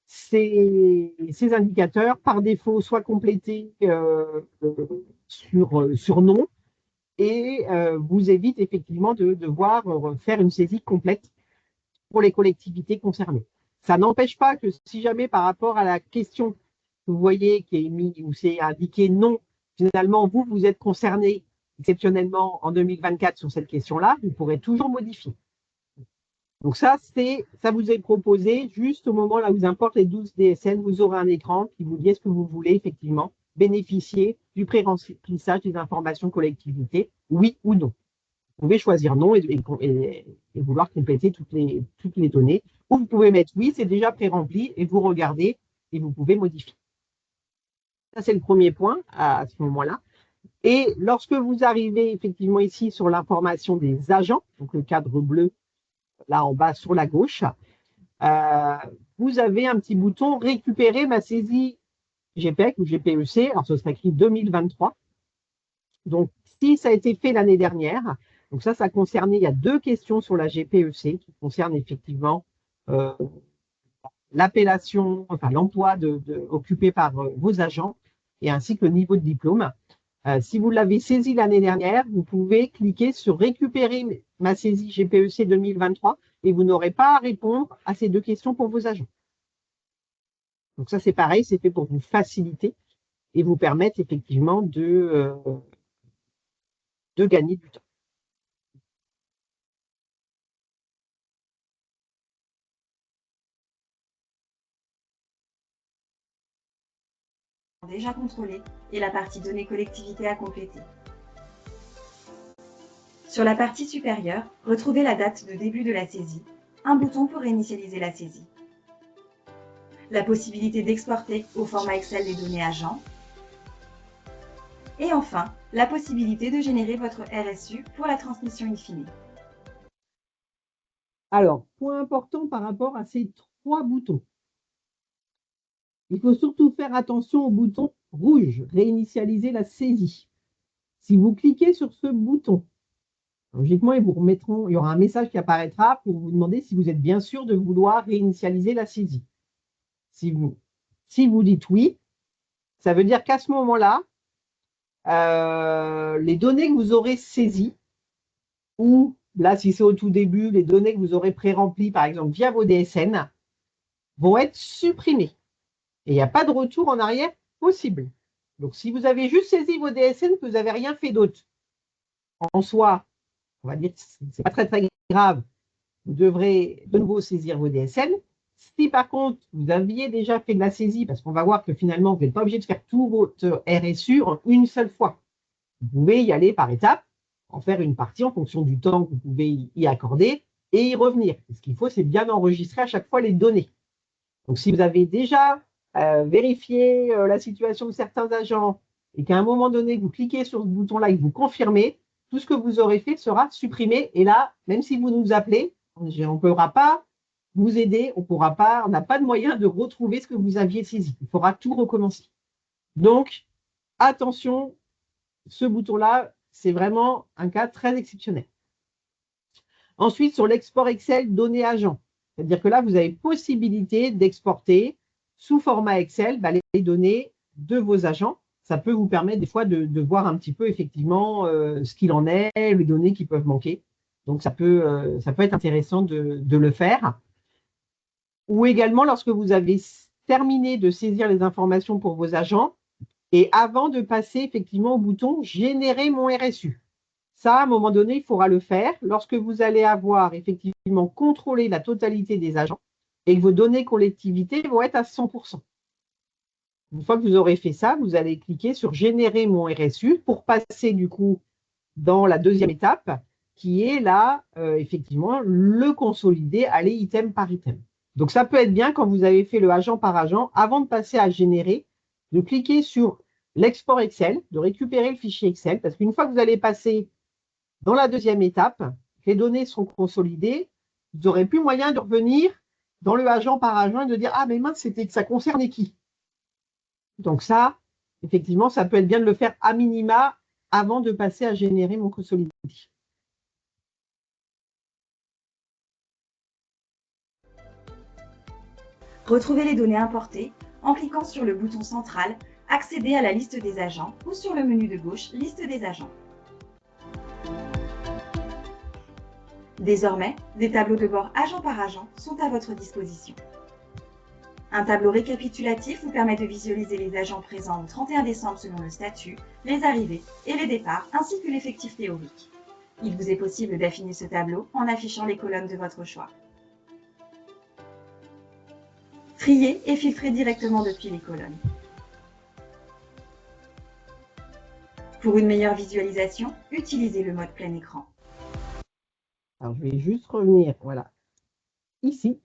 ces indicateurs, par défaut, soient complétés sur non et vous évite effectivement de devoir faire une saisie complète pour les collectivités concernées. Ça n'empêche pas que si jamais par rapport à la question que vous voyez qui est mise où c'est indiqué non, finalement vous êtes concerné exceptionnellement en 2024 sur cette question-là, vous pourrez toujours modifier. Donc ça vous est proposé juste au moment là où vous importez les 12 DSN, vous aurez un écran qui vous dit est-ce que vous voulez effectivement bénéficier du pré-remplissage des informations collectivités, oui ou non. Vous pouvez choisir non et vouloir compléter toutes les données. Ou vous pouvez mettre oui, c'est déjà pré-rempli et vous regardez et vous pouvez modifier. Ça, c'est le premier point à ce moment-là. Et lorsque vous arrivez effectivement ici sur l'information des agents, donc le cadre bleu, là en bas sur la gauche, vous avez un petit bouton récupérer ma saisie GPEC ou GPEC. Alors, ce serait écrit 2023. Donc, si ça a été fait l'année dernière, Donc ça concernait, il y a 2 questions sur la GPEC qui concernent effectivement l'appellation, enfin l'emploi occupé par vos agents et ainsi que le niveau de diplôme. Si vous l'avez saisi l'année dernière, vous pouvez cliquer sur récupérer ma saisie GPEC 2023 et vous n'aurez pas à répondre à ces 2 questions pour vos agents. Donc ça c'est pareil, c'est fait pour vous faciliter et vous permettre effectivement de gagner du temps. Déjà contrôlé et la partie données collectivité à compléter. Sur la partie supérieure, retrouvez la date de début de la saisie, un bouton pour réinitialiser la saisie, la possibilité d'exporter au format Excel les données agents, et enfin, la possibilité de générer votre RSU pour la transmission in fine. Alors, point important par rapport à ces 3 boutons. Il faut surtout faire attention au bouton rouge, réinitialiser la saisie. Si vous cliquez sur ce bouton, logiquement, il y aura un message qui apparaîtra pour vous demander si vous êtes bien sûr de vouloir réinitialiser la saisie. Si vous dites oui, ça veut dire qu'à ce moment-là, les données que vous aurez saisies, ou là, si c'est au tout début, les données que vous aurez pré-remplies, par exemple, via vos DSN, vont être supprimées. Et il n'y a pas de retour en arrière possible. Donc, si vous avez juste saisi vos DSN, que vous n'avez rien fait d'autre, en soi, on va dire que ce n'est pas très, très grave, vous devrez de nouveau saisir vos DSN. Si par contre, vous aviez déjà fait de la saisie, parce qu'on va voir que finalement, vous n'êtes pas obligé de faire tout votre RSU en une seule fois. Vous pouvez y aller par étapes, en faire une partie en fonction du temps que vous pouvez y accorder et y revenir. Ce qu'il faut, c'est bien enregistrer à chaque fois les données. Donc, si vous avez déjà vérifié la situation de certains agents et qu'à un moment donné, vous cliquez sur ce bouton-là et que vous confirmez, tout ce que vous aurez fait sera supprimé. Et là, même si vous nous appelez, on ne pourra pas vous aider, on n'a pas de moyen de retrouver ce que vous aviez saisi. Il faudra tout recommencer. Donc, attention, ce bouton-là, c'est vraiment un cas très exceptionnel. Ensuite, sur l'export Excel données agents, c'est-à-dire que là, vous avez possibilité d'exporter sous format Excel les données de vos agents. Ça peut vous permettre des fois de voir un petit peu effectivement ce qu'il en est, les données qui peuvent manquer. Donc, ça peut être intéressant de le faire. Ou également, lorsque vous avez terminé de saisir les informations pour vos agents et avant de passer effectivement au bouton « Générer mon RSU ». Ça, à un moment donné, il faudra le faire lorsque vous allez avoir effectivement contrôlé la totalité des agents et que vos données collectivité vont être à 100%. Une fois que vous aurez fait ça, vous allez cliquer sur « Générer mon RSU » pour passer du coup dans la deuxième étape qui est là, effectivement, le consolider, aller item par item. Donc, ça peut être bien quand vous avez fait le agent par agent, avant de passer à générer, de cliquer sur l'export Excel, de récupérer le fichier Excel, parce qu'une fois que vous allez passer dans la deuxième étape, les données seront consolidées, vous n'aurez plus moyen de revenir dans le agent par agent et de dire « Ah, mais mince, c'était que ça concernait qui ?» Donc ça, effectivement, ça peut être bien de le faire à minima avant de passer à générer mon consolidé. Retrouvez les données importées en cliquant sur le bouton central « Accéder à la liste des agents » ou sur le menu de gauche « Liste des agents ». Désormais, des tableaux de bord agent par agent sont à votre disposition. Un tableau récapitulatif vous permet de visualiser les agents présents au 31 décembre selon le statut, les arrivées et les départs, ainsi que l'effectif théorique. Il vous est possible d'affiner ce tableau en affichant les colonnes de votre choix. Trier et filtrer directement depuis les colonnes. Pour une meilleure visualisation, utilisez le mode plein écran. Alors, je vais juste revenir, voilà, ici.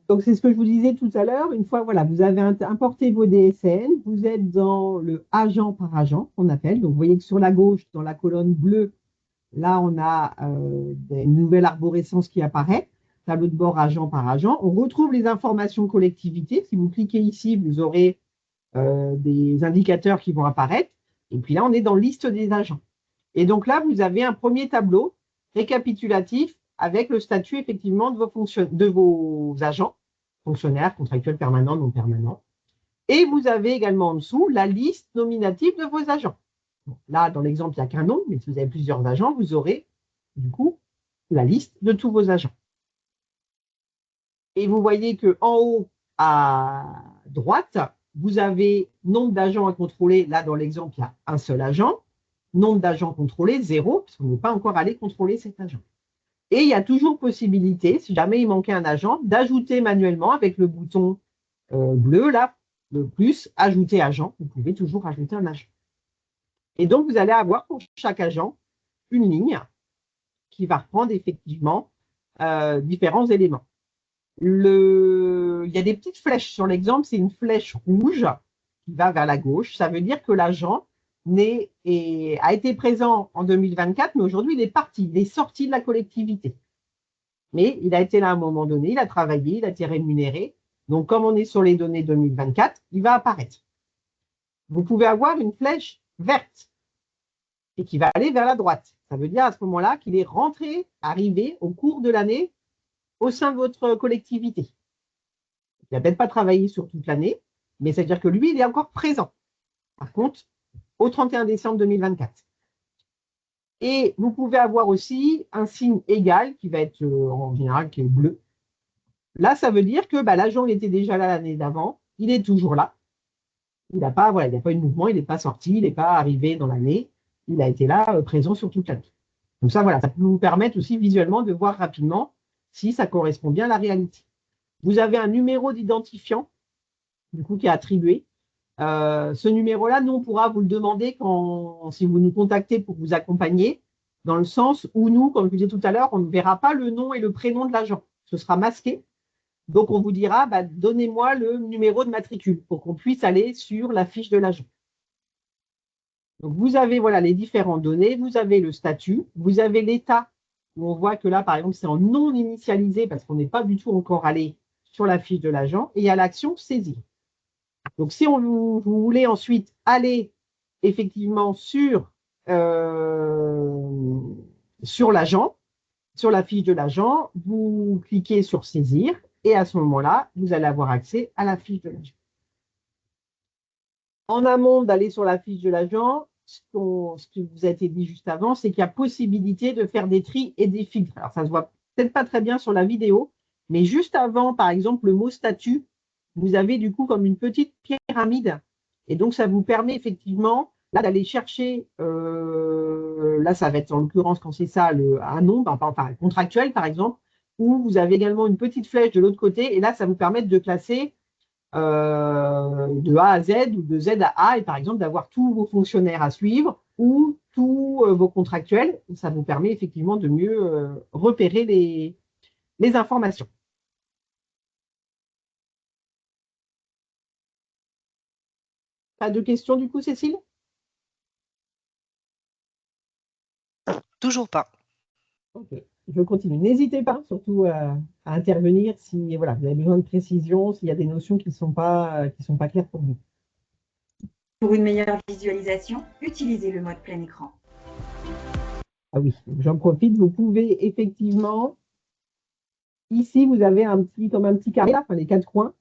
Donc, c'est ce que je vous disais tout à l'heure. Une fois, voilà, vous avez importé vos DSN, vous êtes dans le agent par agent, qu'on appelle. Donc, vous voyez que sur la gauche, dans la colonne bleue, là, on a une nouvelle arborescence qui apparaît. Tableau de bord agent par agent. On retrouve les informations collectivité. Si vous cliquez ici, vous aurez des indicateurs qui vont apparaître. Et puis là, on est dans liste des agents. Et donc là, vous avez un premier tableau récapitulatif avec le statut effectivement de vos agents, fonctionnaires, contractuels permanents, non permanents. Et vous avez également en dessous la liste nominative de vos agents. Bon, là, dans l'exemple, il n'y a qu'un nom, mais si vous avez plusieurs agents, vous aurez du coup la liste de tous vos agents. Et vous voyez qu'en haut à droite, vous avez nombre d'agents à contrôler. Là, dans l'exemple, il y a un seul agent. Nombre d'agents contrôlés, 0, parce qu'on n'est pas encore allé contrôler cet agent. Et il y a toujours possibilité, si jamais il manquait un agent, d'ajouter manuellement avec le bouton bleu, là, le plus, ajouter agent. Vous pouvez toujours ajouter un agent. Et donc, vous allez avoir pour chaque agent une ligne qui va reprendre effectivement différents éléments. Il y a des petites flèches sur l'exemple, c'est une flèche rouge qui va vers la gauche. Ça veut dire que l'agent a été présent en 2024, mais aujourd'hui, il est parti, il est sorti de la collectivité. Mais il a été là à un moment donné, il a travaillé, il a été rémunéré. Donc, comme on est sur les données 2024, il va apparaître. Vous pouvez avoir une flèche verte et qui va aller vers la droite. Ça veut dire à ce moment-là qu'il est rentré, arrivé au cours de l'année au sein de votre collectivité. Il n'a peut-être pas travaillé sur toute l'année, mais c'est-à-dire que lui, il est encore présent. Par contre, au 31 décembre 2024. Et vous pouvez avoir aussi un signe égal qui va être en général qui est bleu. Là, ça veut dire que l'agent était déjà là l'année d'avant, il est toujours là. Il n'a pas, eu de mouvement, il n'est pas sorti, il n'est pas arrivé dans l'année. Il a été là, présent sur toute l'année. Donc ça, ça peut vous permettre aussi visuellement de voir rapidement si ça correspond bien à la réalité. Vous avez un numéro d'identifiant, du coup, qui est attribué. Ce numéro-là, nous, on pourra vous le demander si vous nous contactez pour vous accompagner, dans le sens où nous, comme je vous disais tout à l'heure, on ne verra pas le nom et le prénom de l'agent. Ce sera masqué. Donc, on vous dira, donnez-moi le numéro de matricule pour qu'on puisse aller sur la fiche de l'agent. Donc, vous avez les différentes données, vous avez le statut, vous avez l'état, où on voit que là, par exemple, c'est en non initialisé parce qu'on n'est pas du tout encore allé sur la fiche de l'agent, et il y a l'action saisir. Donc, si vous voulez ensuite aller effectivement sur l'agent, sur la fiche de l'agent, vous cliquez sur saisir et à ce moment-là, vous allez avoir accès à la fiche de l'agent. En amont d'aller sur la fiche de l'agent, ce qui vous a été dit juste avant, c'est qu'il y a possibilité de faire des tris et des filtres. Alors, ça ne se voit peut-être pas très bien sur la vidéo, mais juste avant, par exemple, le mot statut, vous avez du coup comme une petite pyramide. Et donc, ça vous permet effectivement d'aller chercher, là, ça va être en l'occurrence quand c'est ça, un nombre, enfin contractuel par exemple, où vous avez également une petite flèche de l'autre côté. Et là, ça vous permet de classer de A à Z ou de Z à A, et par exemple d'avoir tous vos fonctionnaires à suivre ou tous vos contractuels. Ça vous permet effectivement de mieux repérer les informations. Pas de questions du coup, Cécile? Toujours pas. Ok, je continue. N'hésitez pas surtout à intervenir si vous avez besoin de précision, s'il y a des notions qui ne sont pas claires pour vous. Pour une meilleure visualisation, utilisez le mode plein écran. Ah oui, j'en profite, vous pouvez effectivement, ici vous avez comme un petit carré, là, les 4 coins,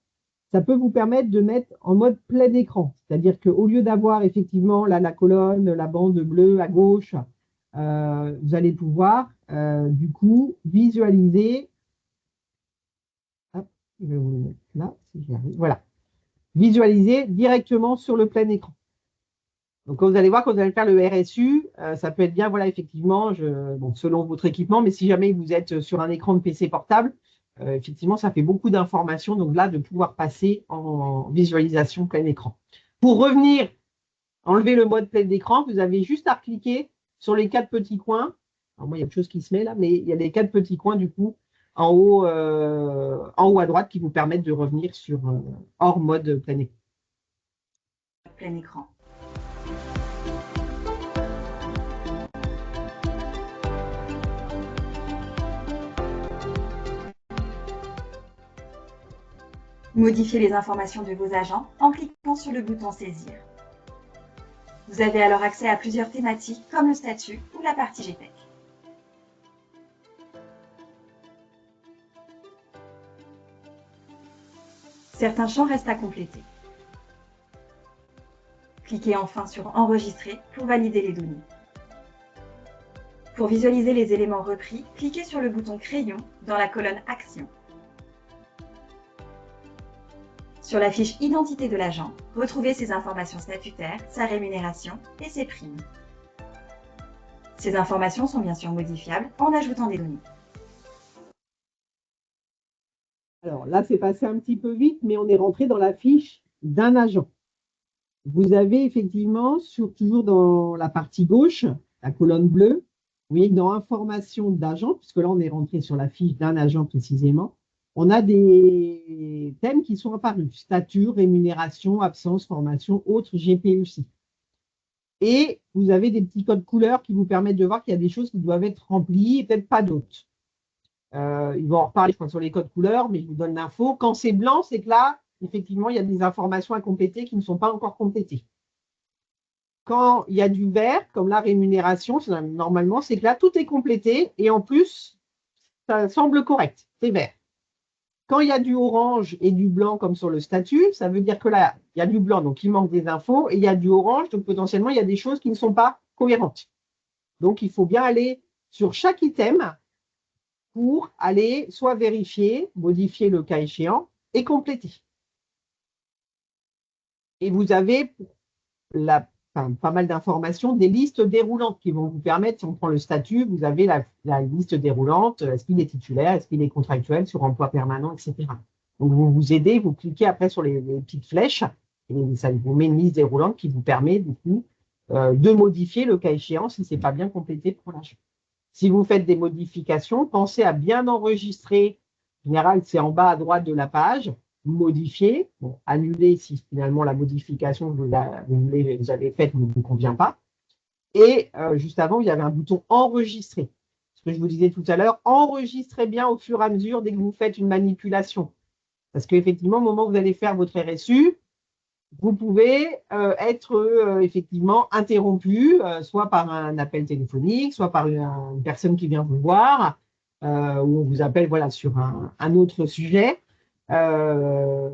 ça peut vous permettre de mettre en mode plein écran. C'est-à-dire qu'au lieu d'avoir effectivement là, la colonne, la bande bleue à gauche, vous allez pouvoir du coup visualiser. Hop, je vais vous le mettre là, si j'y arrive. Voilà. Visualiser directement sur le plein écran. Donc, quand vous allez voir, quand vous allez faire le RSU, ça peut être bien, effectivement, selon votre équipement, mais si jamais vous êtes sur un écran de PC portable, effectivement, ça fait beaucoup d'informations. Donc là, de pouvoir passer en visualisation plein écran. Pour revenir, enlever le mode plein écran, vous avez juste à cliquer sur les 4 petits coins. Alors moi, il y a quelque chose qui se met là, mais il y a les 4 petits coins, du coup, en haut à droite, qui vous permettent de revenir sur hors mode plein écran. Plein écran. Modifiez les informations de vos agents en cliquant sur le bouton Saisir. Vous avez alors accès à plusieurs thématiques comme le statut ou la partie GPEC. Certains champs restent à compléter. Cliquez enfin sur « Enregistrer » pour valider les données. Pour visualiser les éléments repris, cliquez sur le bouton Crayon dans la colonne Action. Sur la fiche Identité de l'agent, retrouvez ses informations statutaires, sa rémunération et ses primes. Ces informations sont bien sûr modifiables en ajoutant des données. Alors là, c'est passé un petit peu vite, mais on est rentré dans la fiche d'un agent. Vous avez effectivement, toujours dans la partie gauche, la colonne bleue, vous voyez que dans Information d'agent, puisque là, on est rentré sur la fiche d'un agent précisément, on a des thèmes qui sont apparus. Statut, rémunération, absence, formation, autres, GPEC. Et vous avez des petits codes couleurs qui vous permettent de voir qu'il y a des choses qui doivent être remplies et peut-être pas d'autres. Ils vont en reparler, je crois, sur les codes couleurs, mais je vous donne l'info. Quand c'est blanc, c'est que là, effectivement, il y a des informations à compléter qui ne sont pas encore complétées. Quand il y a du vert, comme la rémunération, normalement, c'est que là, tout est complété et en plus, ça semble correct, c'est vert. Quand il y a du orange et du blanc, comme sur le statut, ça veut dire que là, il y a du blanc, donc il manque des infos, et il y a du orange, donc potentiellement, il y a des choses qui ne sont pas cohérentes. Donc, il faut bien aller sur chaque item pour aller soit vérifier, modifier le cas échéant et compléter. Et vous avez pas mal d'informations, des listes déroulantes qui vont vous permettre, si on prend le statut, vous avez la liste déroulante, est-ce qu'il est titulaire, est-ce qu'il est contractuel, sur emploi permanent, etc. Donc, vous aidez, vous cliquez après sur les petites flèches, et ça vous met une liste déroulante qui vous permet, du coup, de modifier le cas échéant si ce n'est pas bien complété pour l'agent. Si vous faites des modifications, pensez à bien enregistrer. En général, c'est en bas à droite de la page. Modifier, annuler si finalement la modification que vous avez faite ne vous convient pas. Et juste avant, il y avait un bouton enregistrer. Ce que je vous disais tout à l'heure, enregistrez bien au fur et à mesure dès que vous faites une manipulation. Parce qu'effectivement, au moment où vous allez faire votre RSU, vous pouvez être effectivement interrompu, soit par un appel téléphonique, soit par une personne qui vient vous voir, ou on vous appelle voilà, sur un autre sujet.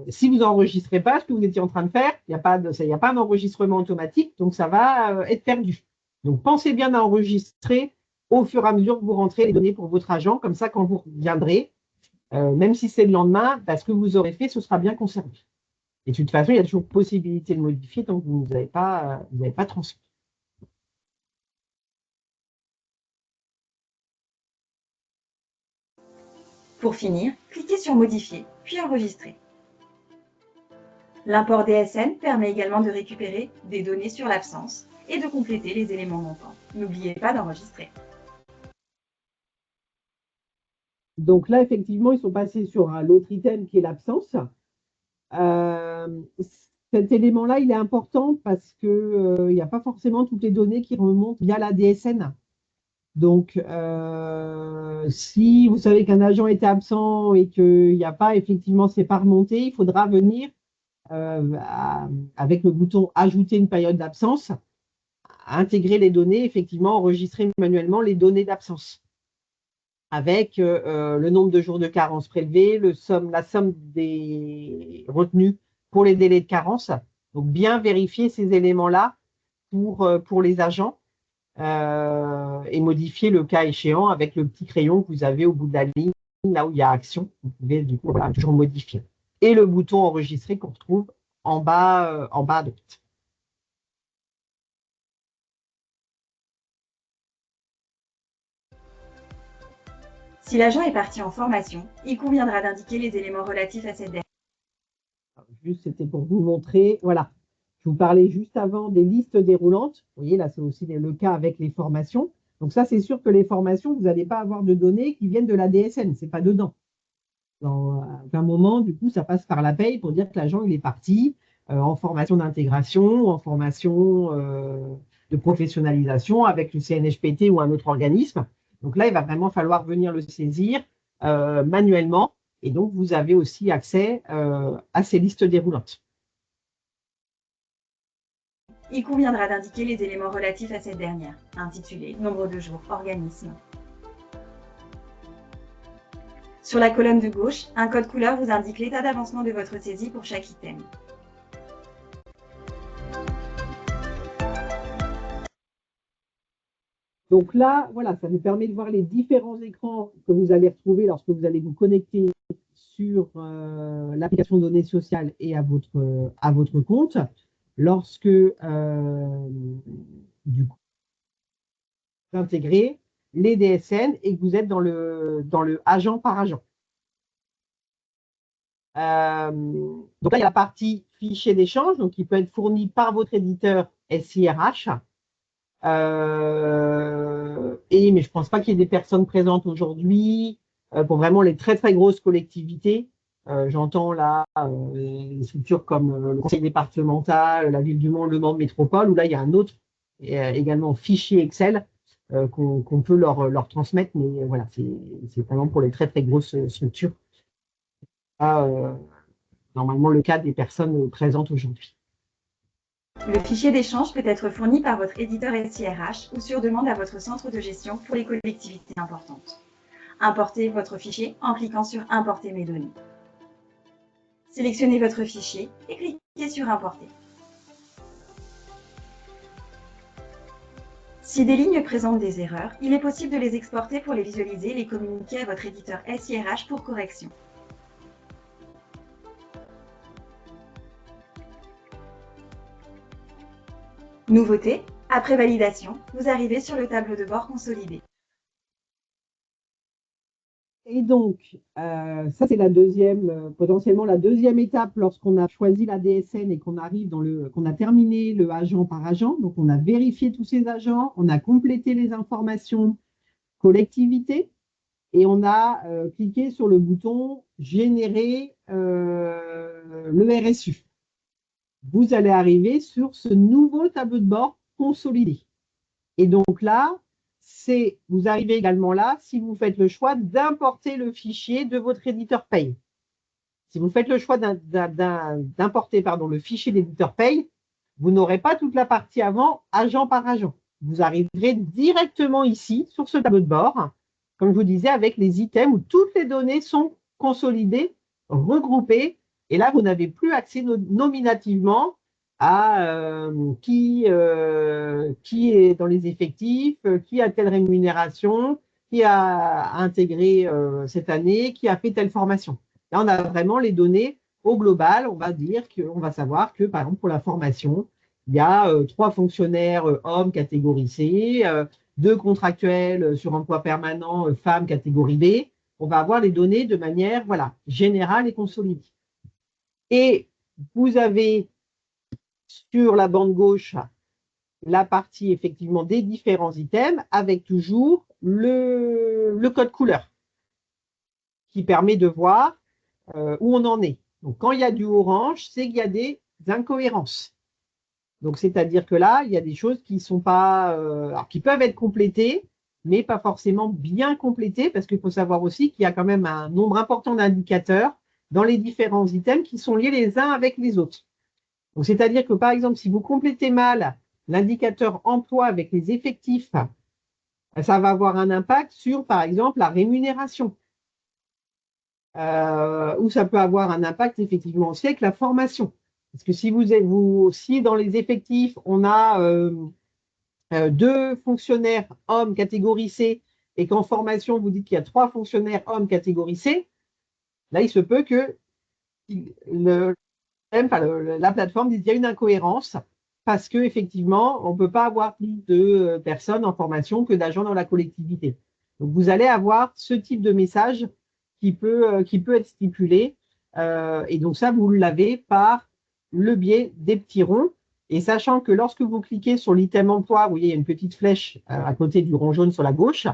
Si vous n'enregistrez pas ce que vous étiez en train de faire, il n'y a pas un enregistrement automatique, donc ça va être perdu. Donc, pensez bien à enregistrer au fur et à mesure que vous rentrez les données pour votre agent. Comme ça, quand vous reviendrez, même si c'est le lendemain, ce que vous aurez fait, ce sera bien conservé. Et de toute façon, il y a toujours possibilité de modifier tant que vous n'avez pas transmis. Pour finir, cliquez sur « Modifier » puis « Enregistrer ». L'import DSN permet également de récupérer des données sur l'absence et de compléter les éléments manquants. N'oubliez pas d'enregistrer. Donc là, effectivement, ils sont passés sur l'autre item qui est l'absence. Cet élément-là, il est important parce qu'il n'y a pas forcément toutes les données qui remontent via la DSN. Donc, si vous savez qu'un agent était absent et qu'il n'y a pas, effectivement, c'est pas remonté, il faudra venir avec le bouton « Ajouter une période d'absence », intégrer les données, effectivement, enregistrer manuellement les données d'absence avec le nombre de jours de carence prélevés, la somme des retenues pour les délais de carence. Donc, bien vérifier ces éléments-là pour les agents et modifier le cas échéant avec le petit crayon que vous avez au bout de la ligne, là où il y a action. Vous pouvez du coup toujours modifier. Et le bouton enregistrer qu'on retrouve en bas à droite. Si l'agent est parti en formation, il conviendra d'indiquer les éléments relatifs à cette dernière. Juste, c'était pour vous montrer, voilà. Je vous parlais juste avant des listes déroulantes. Vous voyez, là, c'est aussi le cas avec les formations. Donc ça, c'est sûr que les formations, vous n'allez pas avoir de données qui viennent de la DSN. Ce n'est pas dedans. Dans un moment, du coup, ça passe par la paye pour dire que l'agent, il est parti en formation d'intégration, en formation de professionnalisation avec le CNHPT ou un autre organisme. Donc là, il va vraiment falloir venir le saisir manuellement. Et donc, vous avez aussi accès à ces listes déroulantes. Il conviendra d'indiquer les éléments relatifs à cette dernière, intitulé nombre de jours, organisme. Sur la colonne de gauche, un code couleur vous indique l'état d'avancement de votre saisie pour chaque item. Donc là, voilà, ça nous permet de voir les différents écrans que vous allez retrouver lorsque vous allez vous connecter sur l'application données sociales et à votre compte. Lorsque, du coup, vous intégrez les DSN et que vous êtes dans le agent par agent. Donc là, il y a la partie fichier d'échange, donc qui peut être fourni par votre éditeur SIRH. Mais je ne pense pas qu'il y ait des personnes présentes aujourd'hui pour vraiment les très très grosses collectivités. J'entends là les structures comme le conseil départemental, la ville du Mans, le Mans Métropole, où là il y a un autre également fichier Excel qu'on peut leur transmettre, mais voilà, c'est vraiment pour les très très grosses structures. Normalement le cas des personnes présentes aujourd'hui. Le fichier d'échange peut être fourni par votre éditeur SIRH ou sur demande à votre centre de gestion pour les collectivités importantes. Importez votre fichier en cliquant sur « Importer mes données ». Sélectionnez votre fichier et cliquez sur « Importer ». Si des lignes présentent des erreurs, il est possible de les exporter pour les visualiser et les communiquer à votre éditeur SIRH pour correction. Nouveauté, après validation, vous arrivez sur le tableau de bord consolidé. Et donc, ça c'est la deuxième, potentiellement la deuxième étape lorsqu'on a choisi la DSN et qu'on arrive qu'on a terminé le agent par agent. Donc, on a vérifié tous ces agents, on a complété les informations collectivité et on a cliqué sur le bouton générer le RSU. Vous allez arriver sur ce nouveau tableau de bord consolidé. Et donc là, vous arrivez également là si vous faites le choix d'importer le fichier de votre éditeur paye. Si vous faites le choix d'importer le fichier d'éditeur paye, vous n'aurez pas toute la partie avant, agent par agent. Vous arriverez directement ici, sur ce tableau de bord, comme je vous disais, avec les items où toutes les données sont consolidées, regroupées. Et là, vous n'avez plus accès nominativement à qui est dans les effectifs, qui a telle rémunération, qui a intégré cette année, qui a fait telle formation. Là, on a vraiment les données au global. On va savoir que, par exemple, pour la formation, il y a 3 fonctionnaires hommes catégorie C, 2 contractuels sur emploi permanent femmes catégorie B. On va avoir les données de manière générale et consolidée. Et vous avez sur la bande gauche la partie effectivement des différents items avec toujours le code couleur qui permet de voir où on en est. Donc, quand il y a du orange, c'est qu'il y a des incohérences. Donc, c'est-à-dire que là, il y a des choses qui sont pas, qui peuvent être complétées, mais pas forcément bien complétées, parce qu'il faut savoir aussi qu'il y a quand même un nombre important d'indicateurs dans les différents items qui sont liés les uns avec les autres. Donc, c'est-à-dire que, par exemple, si vous complétez mal l'indicateur emploi avec les effectifs, ça va avoir un impact sur, par exemple, la rémunération. Ou ça peut avoir un impact effectivement aussi avec la formation. Parce que si dans les effectifs, on a 2 fonctionnaires hommes catégorie C et qu'en formation, vous dites qu'il y a 3 fonctionnaires hommes catégorie C, là, il se peut que la plateforme dise qu'il y a une incohérence parce qu'effectivement, on ne peut pas avoir plus de personnes en formation que d'agents dans la collectivité. Donc, vous allez avoir ce type de message qui peut être stipulé. Et donc, ça, vous l'avez par le biais des petits ronds. Et sachant que lorsque vous cliquez sur l'item emploi, vous voyez, il y a une petite flèche à côté du rond jaune sur la gauche,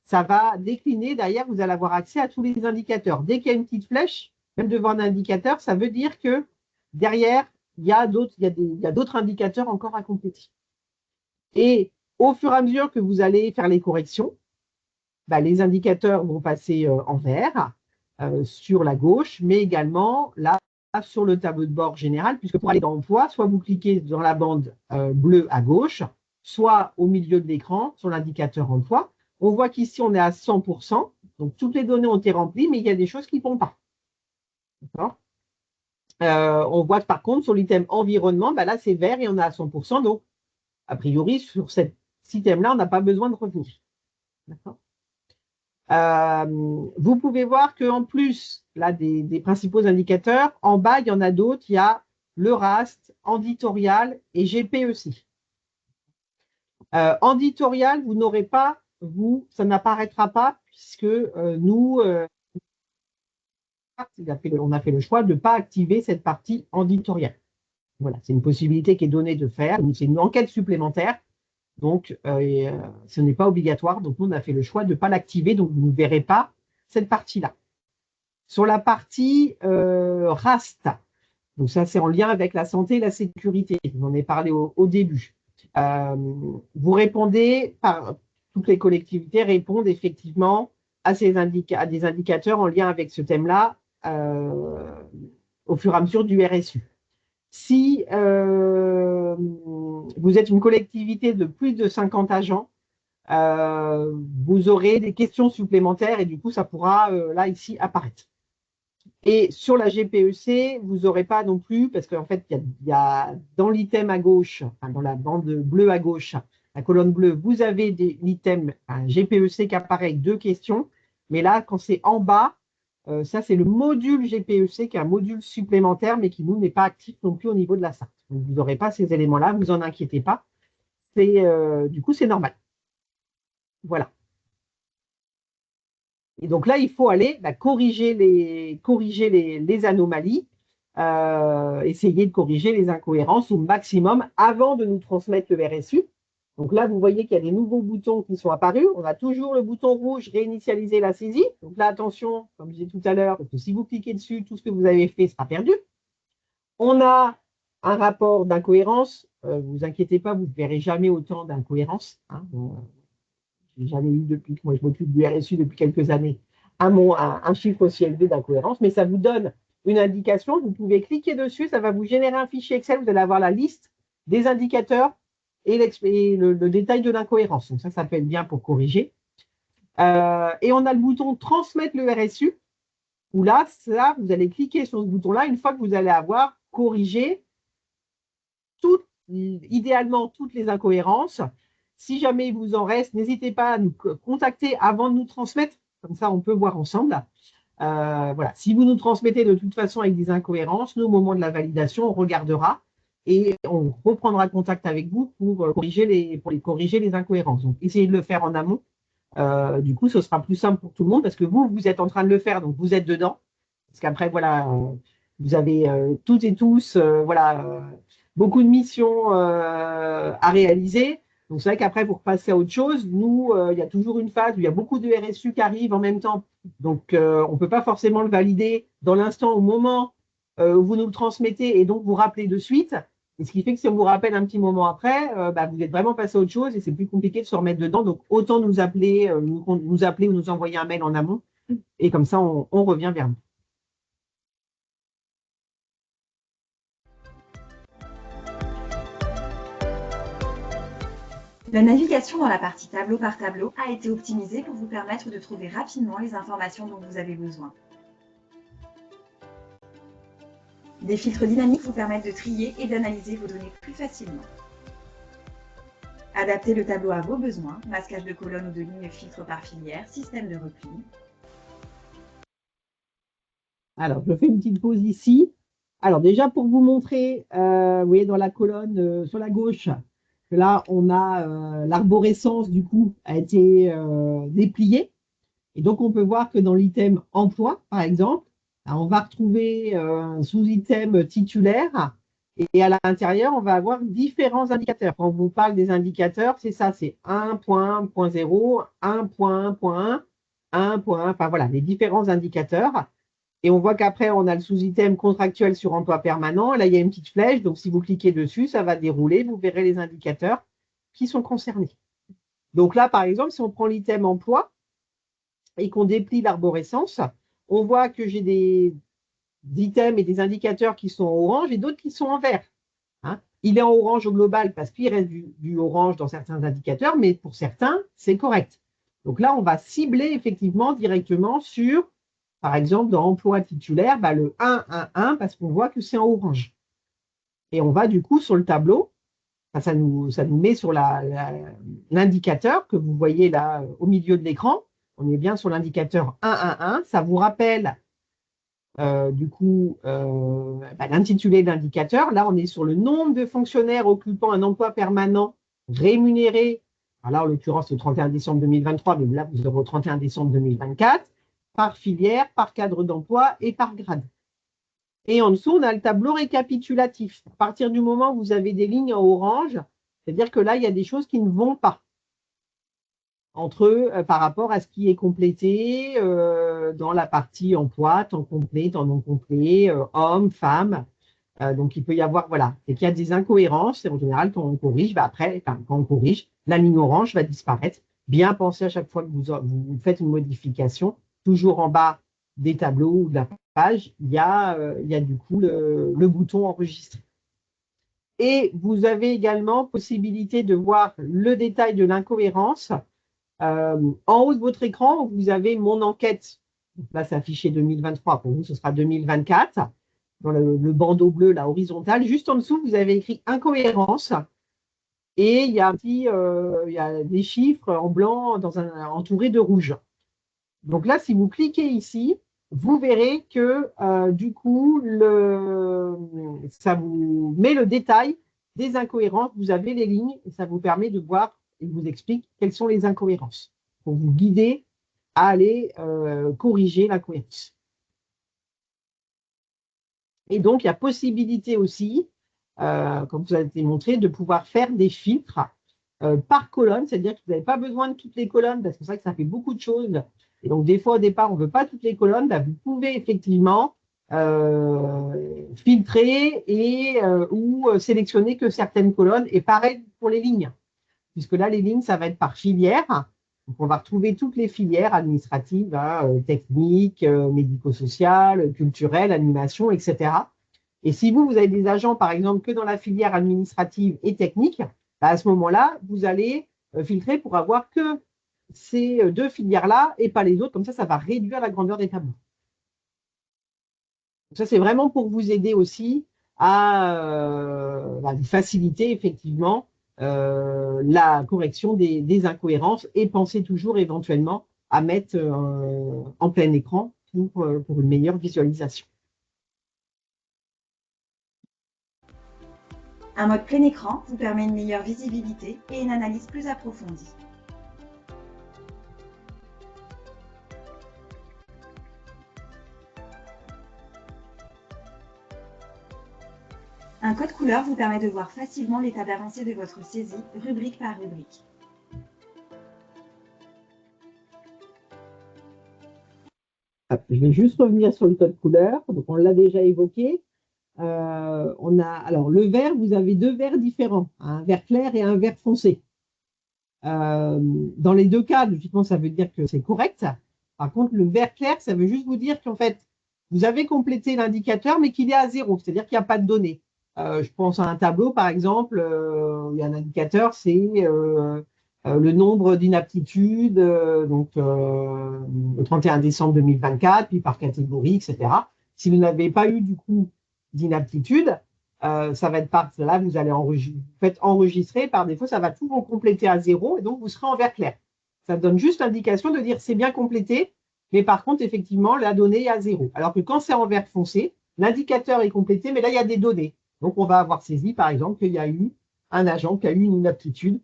ça va décliner. Derrière, vous allez avoir accès à tous les indicateurs. Dès qu'il y a une petite flèche, même devant un indicateur, ça veut dire que derrière, il y a d'autres indicateurs encore à compléter. Et au fur et à mesure que vous allez faire les corrections, les indicateurs vont passer en vert sur la gauche, mais également là, sur le tableau de bord général, puisque pour aller dans emploi, soit vous cliquez dans la bande bleue à gauche, soit au milieu de l'écran sur l'indicateur emploi. On voit qu'ici, on est à 100%. Donc, toutes les données ont été remplies, mais il y a des choses qui ne vont pas. D'accord. On voit que par contre, sur l'item environnement, là, c'est vert et on est à 100%. Donc, a priori, sur cet item-là, on n'a pas besoin de revenir. D'accord. Vous pouvez voir qu'en plus là, des principaux indicateurs, en bas, il y en a d'autres. Il y a le RAST, Enditorial et GPEC. Enditorial, vous n'aurez pas, ça n'apparaîtra pas puisque nous, on a fait le choix de ne pas activer cette partie enditoriale. Voilà, c'est une possibilité qui est donnée de faire. C'est une enquête supplémentaire. Donc, ce n'est pas obligatoire. Donc, nous, on a fait le choix de ne pas l'activer. Donc, vous ne verrez pas cette partie-là. Sur la partie RAST, donc ça, c'est en lien avec la santé et la sécurité. Je vous en ai parlé au début. Vous répondez, toutes les collectivités répondent effectivement à des indicateurs en lien avec ce thème-là au fur et à mesure du RSU. Si vous êtes une collectivité de plus de 50 agents, vous aurez des questions supplémentaires et du coup, ça pourra là, ici, apparaître. Et sur la GPEC, vous n'aurez pas non plus, parce qu'en fait, il y a dans l'item à gauche, dans la bande bleue à gauche, la colonne bleue, vous avez l'item GPEC qui apparaît avec 2 questions. Mais là, quand c'est en bas, ça, c'est le module GPEC qui est un module supplémentaire, mais qui, nous, n'est pas actif non plus au niveau de la SART. Donc, vous n'aurez pas ces éléments-là, vous en inquiétez pas. Du coup, c'est normal. Voilà. Et donc là, il faut aller corriger les anomalies, essayer de corriger les incohérences au maximum avant de nous transmettre le RSU. Donc là, vous voyez qu'il y a des nouveaux boutons qui sont apparus. On a toujours le bouton rouge, réinitialiser la saisie. Donc là, attention, comme je disais tout à l'heure, parce que si vous cliquez dessus, tout ce que vous avez fait sera perdu. On a un rapport d'incohérence. Vous inquiétez pas, vous ne verrez jamais autant d'incohérences. Hein. Je n'ai jamais eu depuis que moi je m'occupe du RSU depuis quelques années un chiffre aussi élevé d'incohérence, mais ça vous donne une indication. Vous pouvez cliquer dessus, ça va vous générer un fichier Excel. Vous allez avoir la liste des indicateurs et le détail de l'incohérence. Donc ça peut être bien pour corriger. Et on a le bouton transmettre le RSU, où là, vous allez cliquer sur ce bouton-là une fois que vous allez avoir corrigé idéalement toutes les incohérences. Si jamais il vous en reste, n'hésitez pas à nous contacter avant de nous transmettre. Comme ça, on peut voir ensemble. Voilà. Si vous nous transmettez de toute façon avec des incohérences, nous, au moment de la validation, on regardera et on reprendra contact avec vous pour corriger les incohérences. Donc, essayez de le faire en amont. Du coup, ce sera plus simple pour tout le monde parce que vous êtes en train de le faire, donc vous êtes dedans. Parce qu'après, voilà, vous avez toutes et tous, beaucoup de missions à réaliser. Donc, c'est vrai qu'après, pour passer à autre chose, nous, il y a toujours une phase où il y a beaucoup de RSU qui arrivent en même temps. Donc, on ne peut pas forcément le valider dans l'instant, au moment où vous nous le transmettez et donc vous rappelez de suite. Et ce qui fait que si on vous rappelle un petit moment après, vous êtes vraiment passé à autre chose et c'est plus compliqué de se remettre dedans. Donc, autant nous appeler, nous appeler ou nous envoyer un mail en amont. Et comme ça, on revient vers vous. La navigation dans la partie tableau par tableau a été optimisée pour vous permettre de trouver rapidement les informations dont vous avez besoin. Des filtres dynamiques vous permettent de trier et d'analyser vos données plus facilement. Adaptez le tableau à vos besoins, masquage de colonnes ou de lignes, filtre par filière, système de repli. Alors, je fais une petite pause ici. Alors, déjà, pour vous montrer, vous voyez dans la colonne sur la gauche, que là, on a l'arborescence, du coup, a été dépliée. Et donc, on peut voir que dans l'item emploi, par exemple, on va retrouver un sous-item titulaire. Et à l'intérieur, on va avoir différents indicateurs. Quand on vous parle des indicateurs, c'est ça, c'est 1.0, 1.1, 1. Enfin voilà, les différents indicateurs. Et on voit qu'après, on a le sous-item contractuel sur emploi permanent. Là, il y a une petite flèche. Donc, si vous cliquez dessus, ça va dérouler. Vous verrez les indicateurs qui sont concernés. Donc là, par exemple, si on prend l'item emploi et qu'on déplie l'arborescence, on voit que j'ai items et des indicateurs qui sont en orange et d'autres qui sont en vert. Hein. Il est en orange au global parce qu'il reste du orange dans certains indicateurs, mais pour certains, c'est correct. Donc là, on va cibler effectivement directement sur, par exemple, dans emploi titulaire, le 1 parce qu'on voit que c'est en orange. Et on va du coup sur le tableau, ça nous met sur l'indicateur que vous voyez là au milieu de l'écran. On est bien sur l'indicateur 1. Ça vous rappelle du coup l'intitulé de l'indicateur. Là, on est sur le nombre de fonctionnaires occupant un emploi permanent rémunéré. Alors là, en l'occurrence, le 31 décembre 2023, mais là, vous aurez au 31 décembre 2024, par filière, par cadre d'emploi et par grade. Et en dessous, on a le tableau récapitulatif. À partir du moment où vous avez des lignes en orange, c'est-à-dire que là, il y a des choses qui ne vont pas entre eux par rapport à ce qui est complété dans la partie emploi, temps complet, temps non complet, hommes, femmes. Donc, il peut y avoir, voilà, et qu'il y a des incohérences. Et en général, quand on corrige, quand on corrige, la ligne orange va disparaître. Bien penser à chaque fois que vous faites une modification, toujours en bas des tableaux ou de la page, il y a du coup le bouton enregistrer. Et vous avez également possibilité de voir le détail de l'incohérence. En haut de votre écran, vous avez mon enquête. Donc là, c'est affiché 2023. Pour vous, ce sera 2024. Dans le bandeau bleu, la horizontale. Juste en dessous, vous avez écrit incohérence. Et il y a des chiffres en blanc entourés de rouge. Donc là, si vous cliquez ici, vous verrez que du coup, ça vous met le détail des incohérences. Vous avez les lignes et ça vous permet de voir et vous explique quelles sont les incohérences pour vous guider à aller corriger l'incohérence. Et donc, il y a possibilité aussi, comme vous avez été montré, de pouvoir faire des filtres par colonne, c'est-à-dire que vous n'avez pas besoin de toutes les colonnes parce que c'est vrai que ça fait beaucoup de choses. Et donc, des fois, au départ, on ne veut pas toutes les colonnes. Vous pouvez effectivement filtrer ou sélectionner que certaines colonnes. Et pareil pour les lignes, puisque là, les lignes, ça va être par filière. Donc, on va retrouver toutes les filières administratives, techniques, médico-sociales, culturelles, animation, etc. Et si vous avez des agents, par exemple, que dans la filière administrative et technique, à ce moment-là, vous allez filtrer pour avoir que ces deux filières-là et pas les autres. Comme ça va réduire la grandeur des tableaux. Donc ça, c'est vraiment pour vous aider aussi à faciliter effectivement la correction des incohérences et penser toujours éventuellement à mettre en plein écran pour une meilleure visualisation. Un mode plein écran vous permet une meilleure visibilité et une analyse plus approfondie. Un code couleur vous permet de voir facilement l'état d'avancée de votre saisie, rubrique par rubrique. Je vais juste revenir sur le code couleur. Donc, on l'a déjà évoqué. Alors, le vert, vous avez deux verts différents, un vert clair et un vert foncé. Dans les deux cas, logiquement, ça veut dire que c'est correct. Par contre, le vert clair, ça veut juste vous dire qu'en fait, vous avez complété l'indicateur, mais qu'il est à 0, c'est-à-dire qu'il n'y a pas de données. Je pense à un tableau, par exemple, il y a un indicateur, c'est le nombre d'inaptitudes, donc le 31 décembre 2024, puis par catégorie, etc. Si vous n'avez pas eu du coup d'inaptitude, ça va être là, vous allez enregistrer, par défaut, ça va tout vous compléter à 0, et donc vous serez en vert clair. Ça donne juste l'indication de dire c'est bien complété, mais par contre, effectivement, la donnée est à 0. Alors que quand c'est en vert foncé, l'indicateur est complété, mais là, il y a des données. Donc, on va avoir saisi, par exemple, qu'il y a eu un agent qui a eu une inaptitude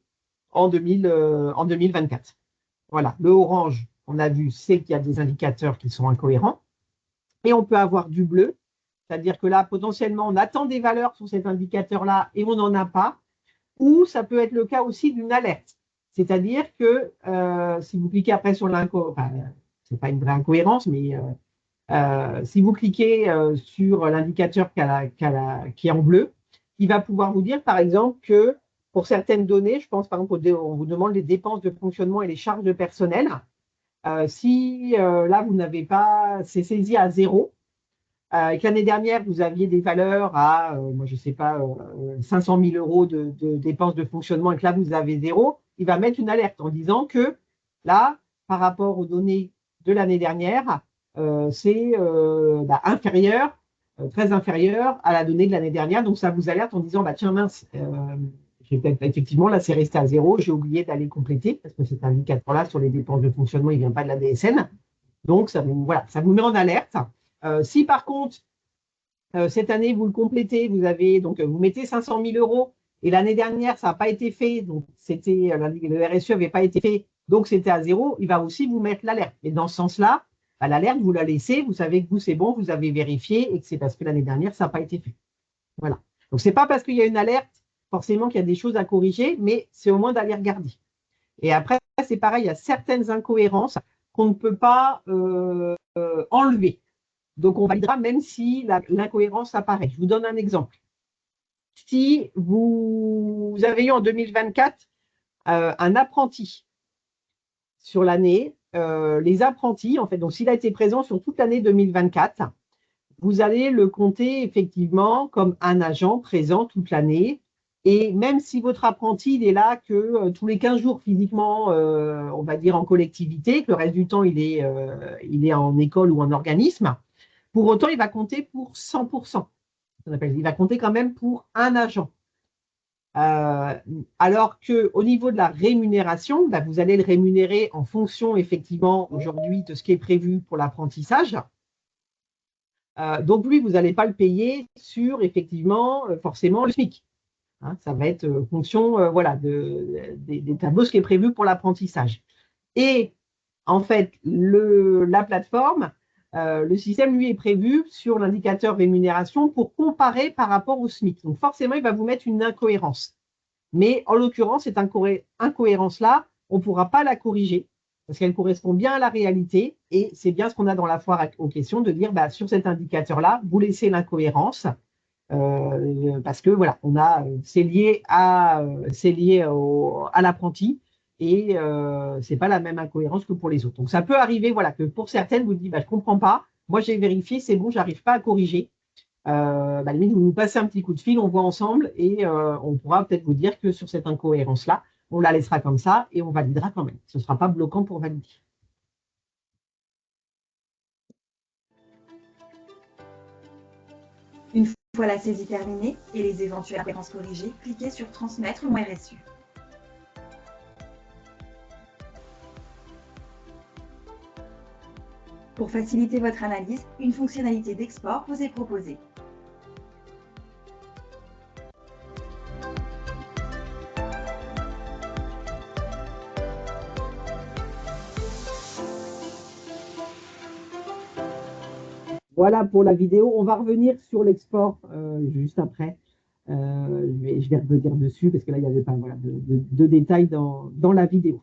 en 2024. Voilà, le orange, on a vu, c'est qu'il y a des indicateurs qui sont incohérents. Et on peut avoir du bleu, c'est-à-dire que là, potentiellement, on attend des valeurs sur cet indicateur-là et on n'en a pas. Ou ça peut être le cas aussi d'une alerte. C'est-à-dire que si vous cliquez après sur l'incohérence, ce n'est pas une vraie incohérence, mais si vous cliquez sur l'indicateur qui est en bleu, il va pouvoir vous dire, par exemple, que pour certaines données, je pense par exemple, on vous demande les dépenses de fonctionnement et les charges de personnel. Si là, vous n'avez pas, c'est saisi à 0, que l'année dernière, vous aviez des valeurs à, moi je ne sais pas, 500 000 euros de dépenses de fonctionnement et que là, vous avez zéro, il va mettre une alerte en disant que là, par rapport aux données de l'année dernière, c'est inférieur, très inférieur à la donnée de l'année dernière. Donc, ça vous alerte en disant, bah, tiens, mince, effectivement, là, c'est resté à zéro. J'ai oublié d'aller compléter parce que cet indicateur-là sur les dépenses de fonctionnement, il ne vient pas de la DSN. Donc, voilà, ça vous met en alerte. Si par contre, cette année, vous le complétez, vous mettez 500 000 euros et l'année dernière, ça n'a pas été fait, donc le RSE n'avait pas été fait, donc c'était à zéro, il va aussi vous mettre l'alerte. Et dans ce sens-là, l'alerte, vous la laissez, vous savez que vous, c'est bon, vous avez vérifié et que c'est parce que l'année dernière, ça n'a pas été fait. Voilà. Donc, ce n'est pas parce qu'il y a une alerte, forcément qu'il y a des choses à corriger, mais c'est au moins d'aller regarder. Et après, c'est pareil, il y a certaines incohérences qu'on ne peut pas enlever. Donc, on validera même si l'incohérence apparaît. Je vous donne un exemple. Si vous avez eu en 2024 un apprenti sur l'année, les apprentis, en fait, donc s'il a été présent sur toute l'année 2024, vous allez le compter effectivement comme un agent présent toute l'année. Et même si votre apprenti il est là que tous les 15 jours physiquement, on va dire en collectivité, que le reste du temps il est en école ou en organisme, pour autant, il va compter pour 100%. Il va compter quand même pour un agent. Alors qu'au niveau de la rémunération, vous allez le rémunérer en fonction, effectivement, aujourd'hui, de ce qui est prévu pour l'apprentissage. Donc, lui, vous n'allez pas le payer sur, effectivement, forcément, le SMIC. Hein, ça va être fonction des tableaux, ce qui est prévu pour l'apprentissage. Et, en fait, la plateforme, le système, lui, est prévu sur l'indicateur rémunération pour comparer par rapport au SMIC. Donc, forcément, il va vous mettre une incohérence. Mais en l'occurrence, cette incohérence-là, on ne pourra pas la corriger parce qu'elle correspond bien à la réalité. Et c'est bien ce qu'on a dans la foire aux questions de dire, sur cet indicateur-là, vous laissez l'incohérence parce que voilà, c'est lié à l'apprenti. Et ce n'est pas la même incohérence que pour les autres. Donc, ça peut arriver que pour certaines, vous dites, je ne comprends pas. Moi, j'ai vérifié, c'est bon, je n'arrive pas à corriger. Limite, vous nous passez un petit coup de fil, on voit ensemble et on pourra peut-être vous dire que sur cette incohérence-là, on la laissera comme ça et on validera quand même. Ce ne sera pas bloquant pour valider. Une fois la saisie terminée et les éventuelles incohérences corrigées, cliquez sur Transmettre mon RSU. Pour faciliter votre analyse, une fonctionnalité d'export vous est proposée. Voilà pour la vidéo. On va revenir sur l'export juste après. Je vais revenir dessus parce que là, il n'y avait pas de détails dans la vidéo.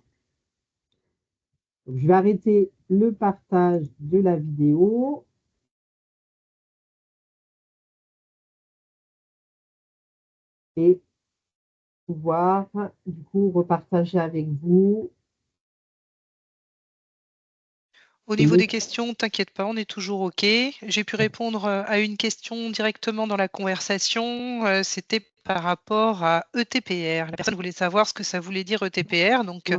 Donc, je vais arrêter le partage de la vidéo. Et pouvoir du coup repartager avec vous. Au niveau des questions, t'inquiète pas, on est toujours OK. J'ai pu répondre à une question directement dans la conversation. C'était par rapport à ETPR. La personne voulait savoir ce que ça voulait dire ETPR. Donc,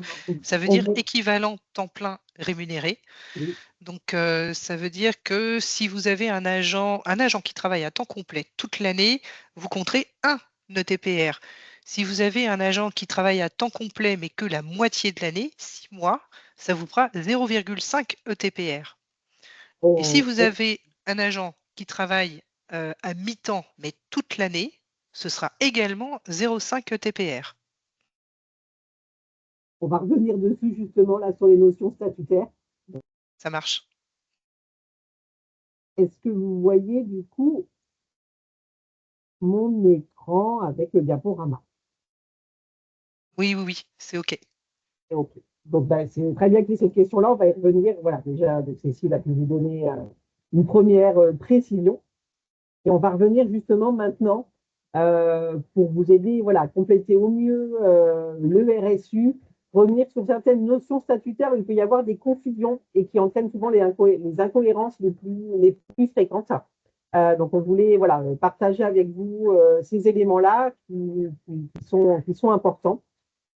ça veut dire équivalent temps plein rémunéré. Oui. Donc, ça veut dire que si vous avez un agent qui travaille à temps complet toute l'année, vous compterez un ETPR. Si vous avez un agent qui travaille à temps complet, mais que la moitié de l'année, 6 mois, ça vous fera 0,5 ETPR. Et si vous avez un agent qui travaille à mi-temps, mais toute l'année, ce sera également 0,5 ETPR. On va revenir dessus justement là sur les notions statutaires. Ça marche. Est-ce que vous voyez du coup mon écran avec le diaporama? Oui, c'est OK. OK. Donc, c'est très bien qu'il y ait cette question-là. On va y revenir. Voilà, déjà, Cécile a pu vous donner une première précision. Et on va revenir justement maintenant pour vous aider à compléter au mieux le RSU, revenir sur certaines notions statutaires où il peut y avoir des confusions et qui entraînent souvent les incohérences les plus fréquentes. Donc, on voulait voilà, partager avec vous ces éléments-là qui sont importants.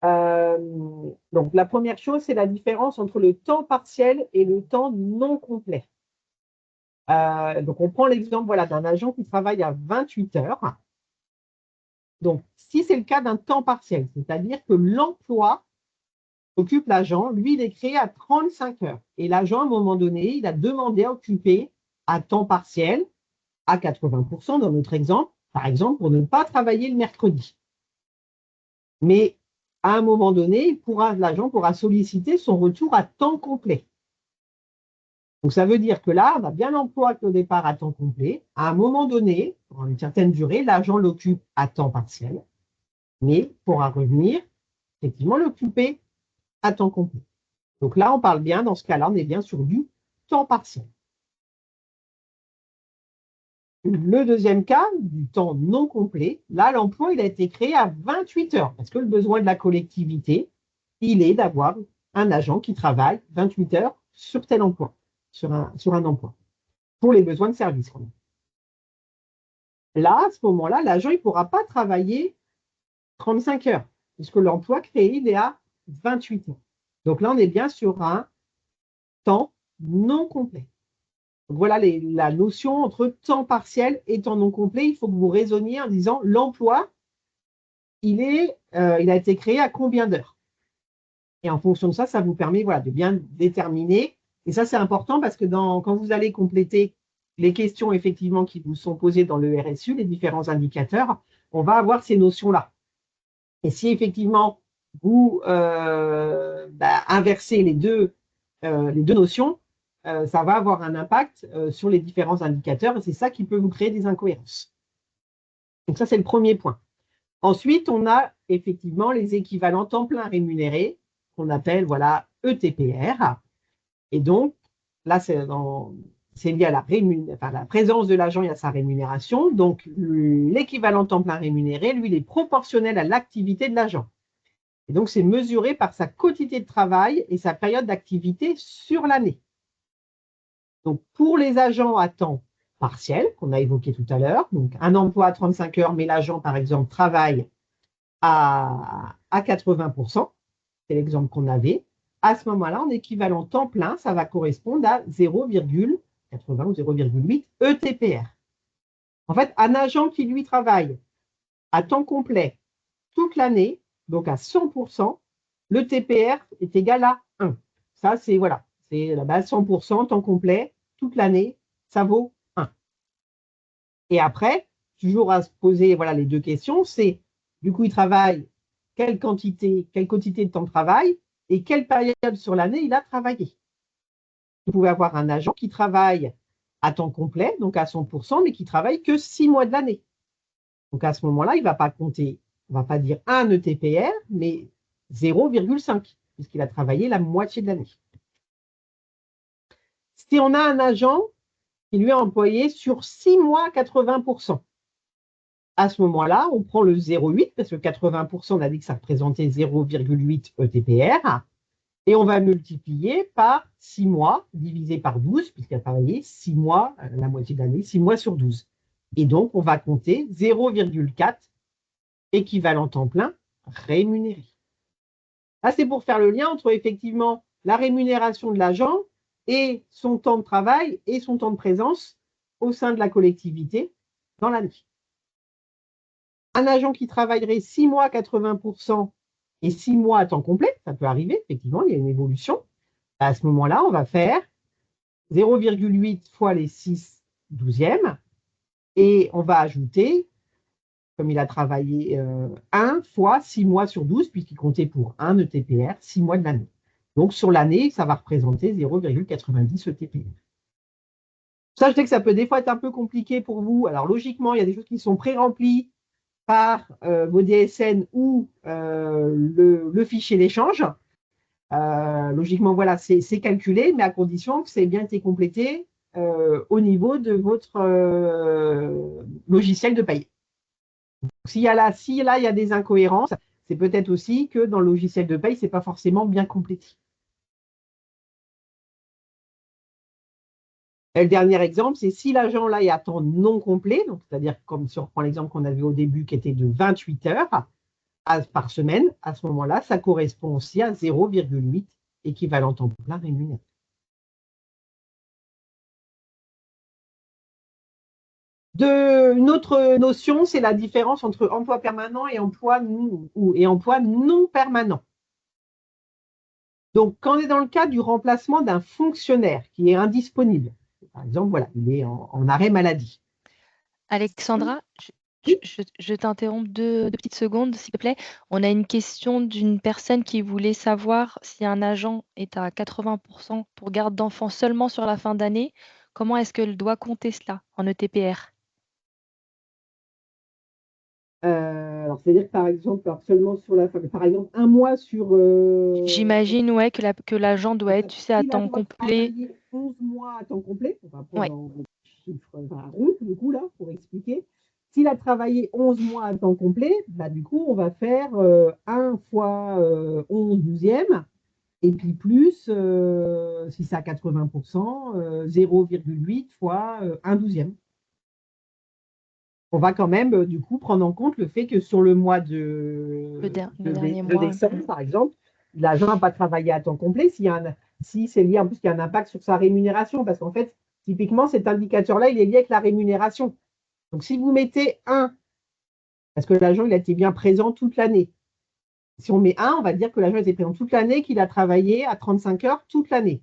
Donc, la première chose, c'est la différence entre le temps partiel et le temps non complet. Donc, on prend l'exemple voilà, d'un agent qui travaille à 28 heures. Donc, si c'est le cas d'un temps partiel, c'est-à-dire que l'emploi occupe l'agent, lui, il est créé à 35 heures. Et l'agent, à un moment donné, il a demandé à occuper à temps partiel, à 80% dans notre exemple, par exemple, pour ne pas travailler le mercredi. Mais à un moment donné, l'agent pourra solliciter son retour à temps complet. Donc, ça veut dire que là, on a bien l'emploi qu'au départ à temps complet. À un moment donné, pour une certaine durée, l'agent l'occupe à temps partiel, mais pourra revenir, effectivement, l'occuper à temps complet. Donc là, on parle bien, dans ce cas-là, on est bien sur du temps partiel. Le deuxième cas, du temps non complet, là, l'emploi, il a été créé à 28 heures, parce que le besoin de la collectivité, il est d'avoir un agent qui travaille 28 heures sur tel emploi, sur un emploi, pour les besoins de service. Là, à ce moment-là, l'agent, il ne pourra pas travailler 35 heures, puisque l'emploi créé, il est à 28 heures. Donc là, on est bien sur un temps non complet. Donc voilà la notion entre temps partiel et temps non complet. Il faut que vous raisonniez en disant l'emploi, il a été créé à combien d'heures? Et en fonction de ça, ça vous permet voilà, de bien déterminer. Et ça, c'est important parce que quand vous allez compléter les questions effectivement qui vous sont posées dans le RSU, les différents indicateurs, on va avoir ces notions-là. Et si effectivement vous inversez les deux notions, ça va avoir un impact sur les différents indicateurs et c'est ça qui peut vous créer des incohérences. Donc ça, c'est le premier point. Ensuite, on a effectivement les équivalents temps plein rémunérés qu'on appelle voilà, ETPR. Et donc, là, c'est lié à la présence de l'agent et à sa rémunération. Donc, l'équivalent temps plein rémunéré, lui, il est proportionnel à l'activité de l'agent. Et donc, c'est mesuré par sa quantité de travail et sa période d'activité sur l'année. Donc, pour les agents à temps partiel, qu'on a évoqué tout à l'heure, donc un emploi à 35 heures, mais l'agent, par exemple, travaille à 80%, c'est l'exemple qu'on avait, à ce moment-là, en équivalent temps plein, ça va correspondre à 0,80 ou 0,8 ETPR. En fait, un agent qui, lui, travaille à temps complet toute l'année, donc à 100%, le TPR est égal à 1. Ça, c'est voilà, c'est la base 100%, temps complet, toute l'année, ça vaut 1. Et après, toujours à se poser voilà, les deux questions, c'est du coup, il travaille quelle quantité de temps de travail et quelle période sur l'année il a travaillé. Vous pouvez avoir un agent qui travaille à temps complet, donc à 100%, mais qui travaille que 6 mois de l'année. Donc à ce moment-là, il ne va pas compter, on ne va pas dire 1 ETPR, mais 0,5, puisqu'il a travaillé la moitié de l'année. Si on a un agent qui lui est employé sur 6 mois à 80%, à ce moment-là, on prend le 0,8, parce que 80%, on a dit que ça représentait 0,8 ETPR, et on va multiplier par 6 mois, divisé par 12, puisqu'il a travaillé 6 mois, la moitié de l'année, 6 mois sur 12. Et donc, on va compter 0,4 équivalent temps plein rémunéré. Là, c'est pour faire le lien entre effectivement la rémunération de l'agent et son temps de travail et son temps de présence au sein de la collectivité dans l'année. Un agent qui travaillerait 6 mois à 80% et 6 mois à temps complet, ça peut arriver, effectivement, il y a une évolution. À ce moment-là, on va faire 0,8 fois les 6 douzièmes et on va ajouter, comme il a travaillé 1 fois 6 mois sur 12, puisqu'il comptait pour 1 ETPR, 6 mois de l'année. Donc, sur l'année, ça va représenter 0,90 ETPR. Ça, je sais que ça peut des fois être un peu compliqué pour vous. Alors, logiquement, il y a des choses qui sont pré-remplies par vos DSN ou le fichier d'échange. Logiquement, voilà, c'est calculé, mais à condition que ça ait bien été complété au niveau de votre logiciel de paye. Si là, il y a des incohérences, c'est peut-être aussi que dans le logiciel de paye, ce n'est pas forcément bien complété. Et le dernier exemple, c'est si l'agent là est à temps non complet, donc c'est-à-dire comme si on reprend l'exemple qu'on a vu au début qui était de 28 heures par semaine, à ce moment-là, ça correspond aussi à 0,8 équivalent temps plein rémunéré. Une autre notion, c'est la différence entre emploi permanent et emploi non permanent. Donc, quand on est dans le cas du remplacement d'un fonctionnaire qui est indisponible, par exemple, voilà, il est en arrêt maladie. Alexandra, je t'interromps deux petites secondes, s'il te plaît. On a une question d'une personne qui voulait savoir si un agent est à 80% pour garde d'enfants seulement sur la fin d'année, comment est-ce qu'elle doit compter cela en ETPR? Alors, c'est-à-dire, par exemple, alors seulement sur la fin, par exemple, un mois sur. J'imagine, ouais, que l'agent doit être, tu sais, à Il a temps droit de complet. travailler 11 mois à temps complet, on va prendre Ouais. en chiffres ronds, du coup, là, pour expliquer. S'il a travaillé 11 mois à temps complet, bah, du coup, on va faire 1 fois 11 douzièmes, et puis plus, si c'est à 80%, 0,8 fois 1 douzième. On va quand même, du coup, prendre en compte le fait que sur le mois Le dernier de mois. décembre, par exemple, l'agent n'a pas travaillé à temps complet. Si c'est lié, en plus, qu'il y a un impact sur sa rémunération, parce qu'en fait, typiquement, cet indicateur-là, il est lié avec la rémunération. Donc, si vous mettez 1, parce que l'agent, il a été bien présent toute l'année. Si on met 1, on va dire que l'agent était présent toute l'année, qu'il a travaillé à 35 heures toute l'année.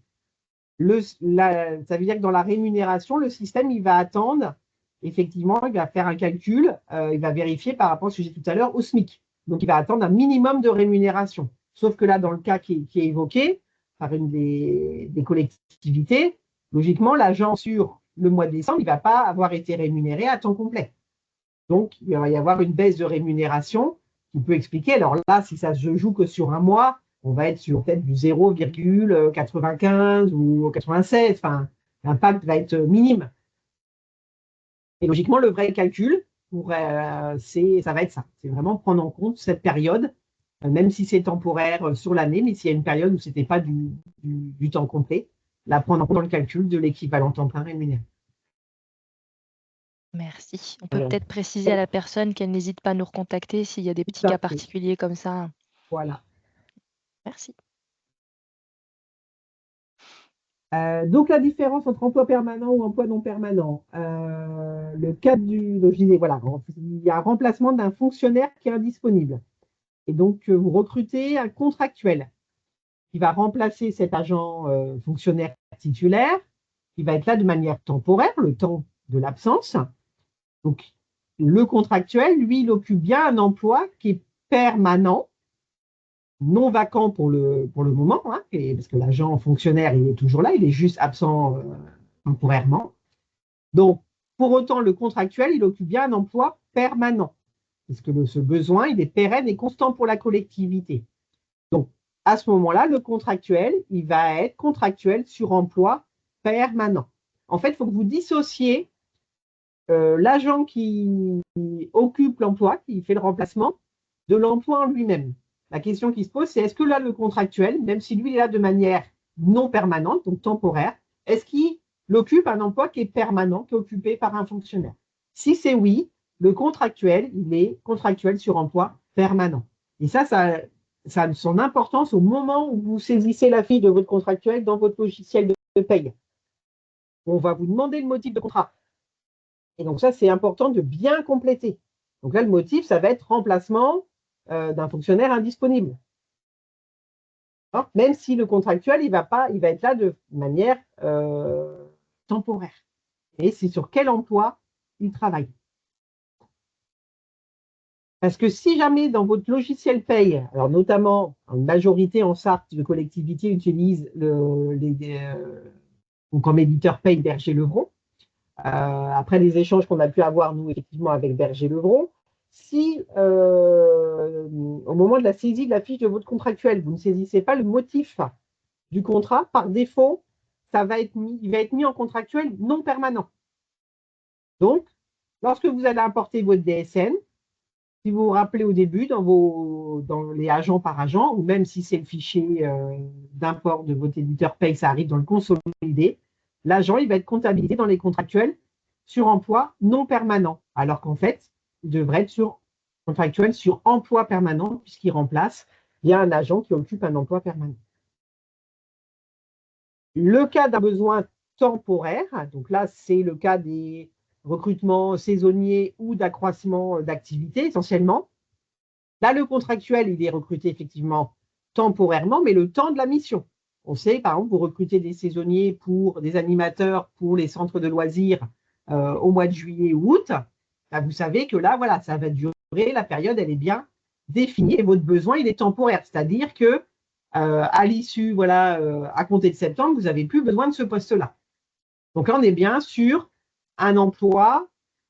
Ça veut dire que dans la rémunération, le système, il va attendre, effectivement, il va faire un calcul, il va vérifier par rapport à ce que j'ai dit tout à l'heure au SMIC. Donc, il va attendre un minimum de rémunération. Sauf que là, dans le cas qui est évoqué par une des collectivités, logiquement, l'agent sur le mois de décembre, il ne va pas avoir été rémunéré à temps complet. Donc, il va y avoir une baisse de rémunération qui peut expliquer. Alors là, si ça se joue que sur un mois, on va être sur peut-être du 0,95 ou 96. Enfin, l'impact va être minime. Et logiquement, le vrai calcul, ça va être ça. C'est vraiment prendre en compte cette période, même si c'est temporaire sur l'année, mais s'il y a une période où ce n'était pas du temps complet, la prendre en compte dans le calcul de l'équivalent temps plein rémunéré. Merci. On peut peut-être préciser à la personne qu'elle n'hésite pas à nous recontacter s'il y a des petits cas particuliers comme ça. Voilà. Merci. Donc, la différence entre emploi permanent ou emploi non permanent. Le cadre donc, je disais, voilà, il y a un remplacement d'un fonctionnaire qui est indisponible. Et donc, vous recrutez un contractuel qui va remplacer cet agent fonctionnaire titulaire, qui va être là de manière temporaire, le temps de l'absence. Donc, le contractuel, lui, il occupe bien un emploi qui est permanent, non vacant pour le moment, hein, parce que l'agent fonctionnaire, il est toujours là, il est juste absent temporairement. Donc, pour autant, le contractuel, il occupe bien un emploi permanent, parce que ce besoin, il est pérenne et constant pour la collectivité. Donc, à ce moment-là, le contractuel, il va être contractuel sur emploi permanent. En fait, il faut que vous dissociez l'agent qui occupe l'emploi, qui fait le remplacement, de l'emploi en lui-même. La question qui se pose, c'est est-ce que là, le contractuel, même si lui est là de manière non permanente, donc temporaire, est-ce qu'il occupe un emploi qui est permanent, qui est occupé par un fonctionnaire? Si c'est oui, le contractuel, il est contractuel sur emploi permanent. Et ça a son importance au moment où vous saisissez la fiche de votre contractuel dans votre logiciel de paye. On va vous demander le motif de contrat. Et donc ça, c'est important de bien compléter. Donc là, le motif, ça va être remplacement d'un fonctionnaire indisponible. Alors, même si le contractuel, il va être là de manière temporaire. Et c'est sur quel emploi il travaille. Parce que si jamais dans votre logiciel paye, alors notamment une majorité en Sarthe de collectivités utilise comme éditeur paye Berger-Levron, après les échanges qu'on a pu avoir, nous, effectivement, avec Berger-Levron, si au moment de la saisie de la fiche de votre contractuel, vous ne saisissez pas le motif du contrat, par défaut, il va être mis en contractuel non permanent. Donc, lorsque vous allez importer votre DSN, si vous vous rappelez au début, dans les agents par agent, ou même si c'est le fichier d'import de votre éditeur paye, ça arrive dans le consolidé, l'agent il va être comptabilisé dans les contractuels sur emploi non permanent, alors qu'en fait, il devrait être sur contractuel sur emploi permanent, puisqu'il remplace bien un agent qui occupe un emploi permanent. Le cas d'un besoin temporaire, donc là, c'est le cas des recrutements saisonniers ou d'accroissement d'activité essentiellement. Là, le contractuel, il est recruté effectivement temporairement, mais le temps de la mission. On sait, par exemple, vous recrutez des saisonniers pour des animateurs pour les centres de loisirs au mois de juillet ou août. Bah, vous savez que là, voilà, ça va durer, la période, elle est bien définie et votre besoin, il est temporaire. C'est-à-dire que à l'issue, voilà, à compter de septembre, vous n'avez plus besoin de ce poste-là. Donc là, on est bien sur un emploi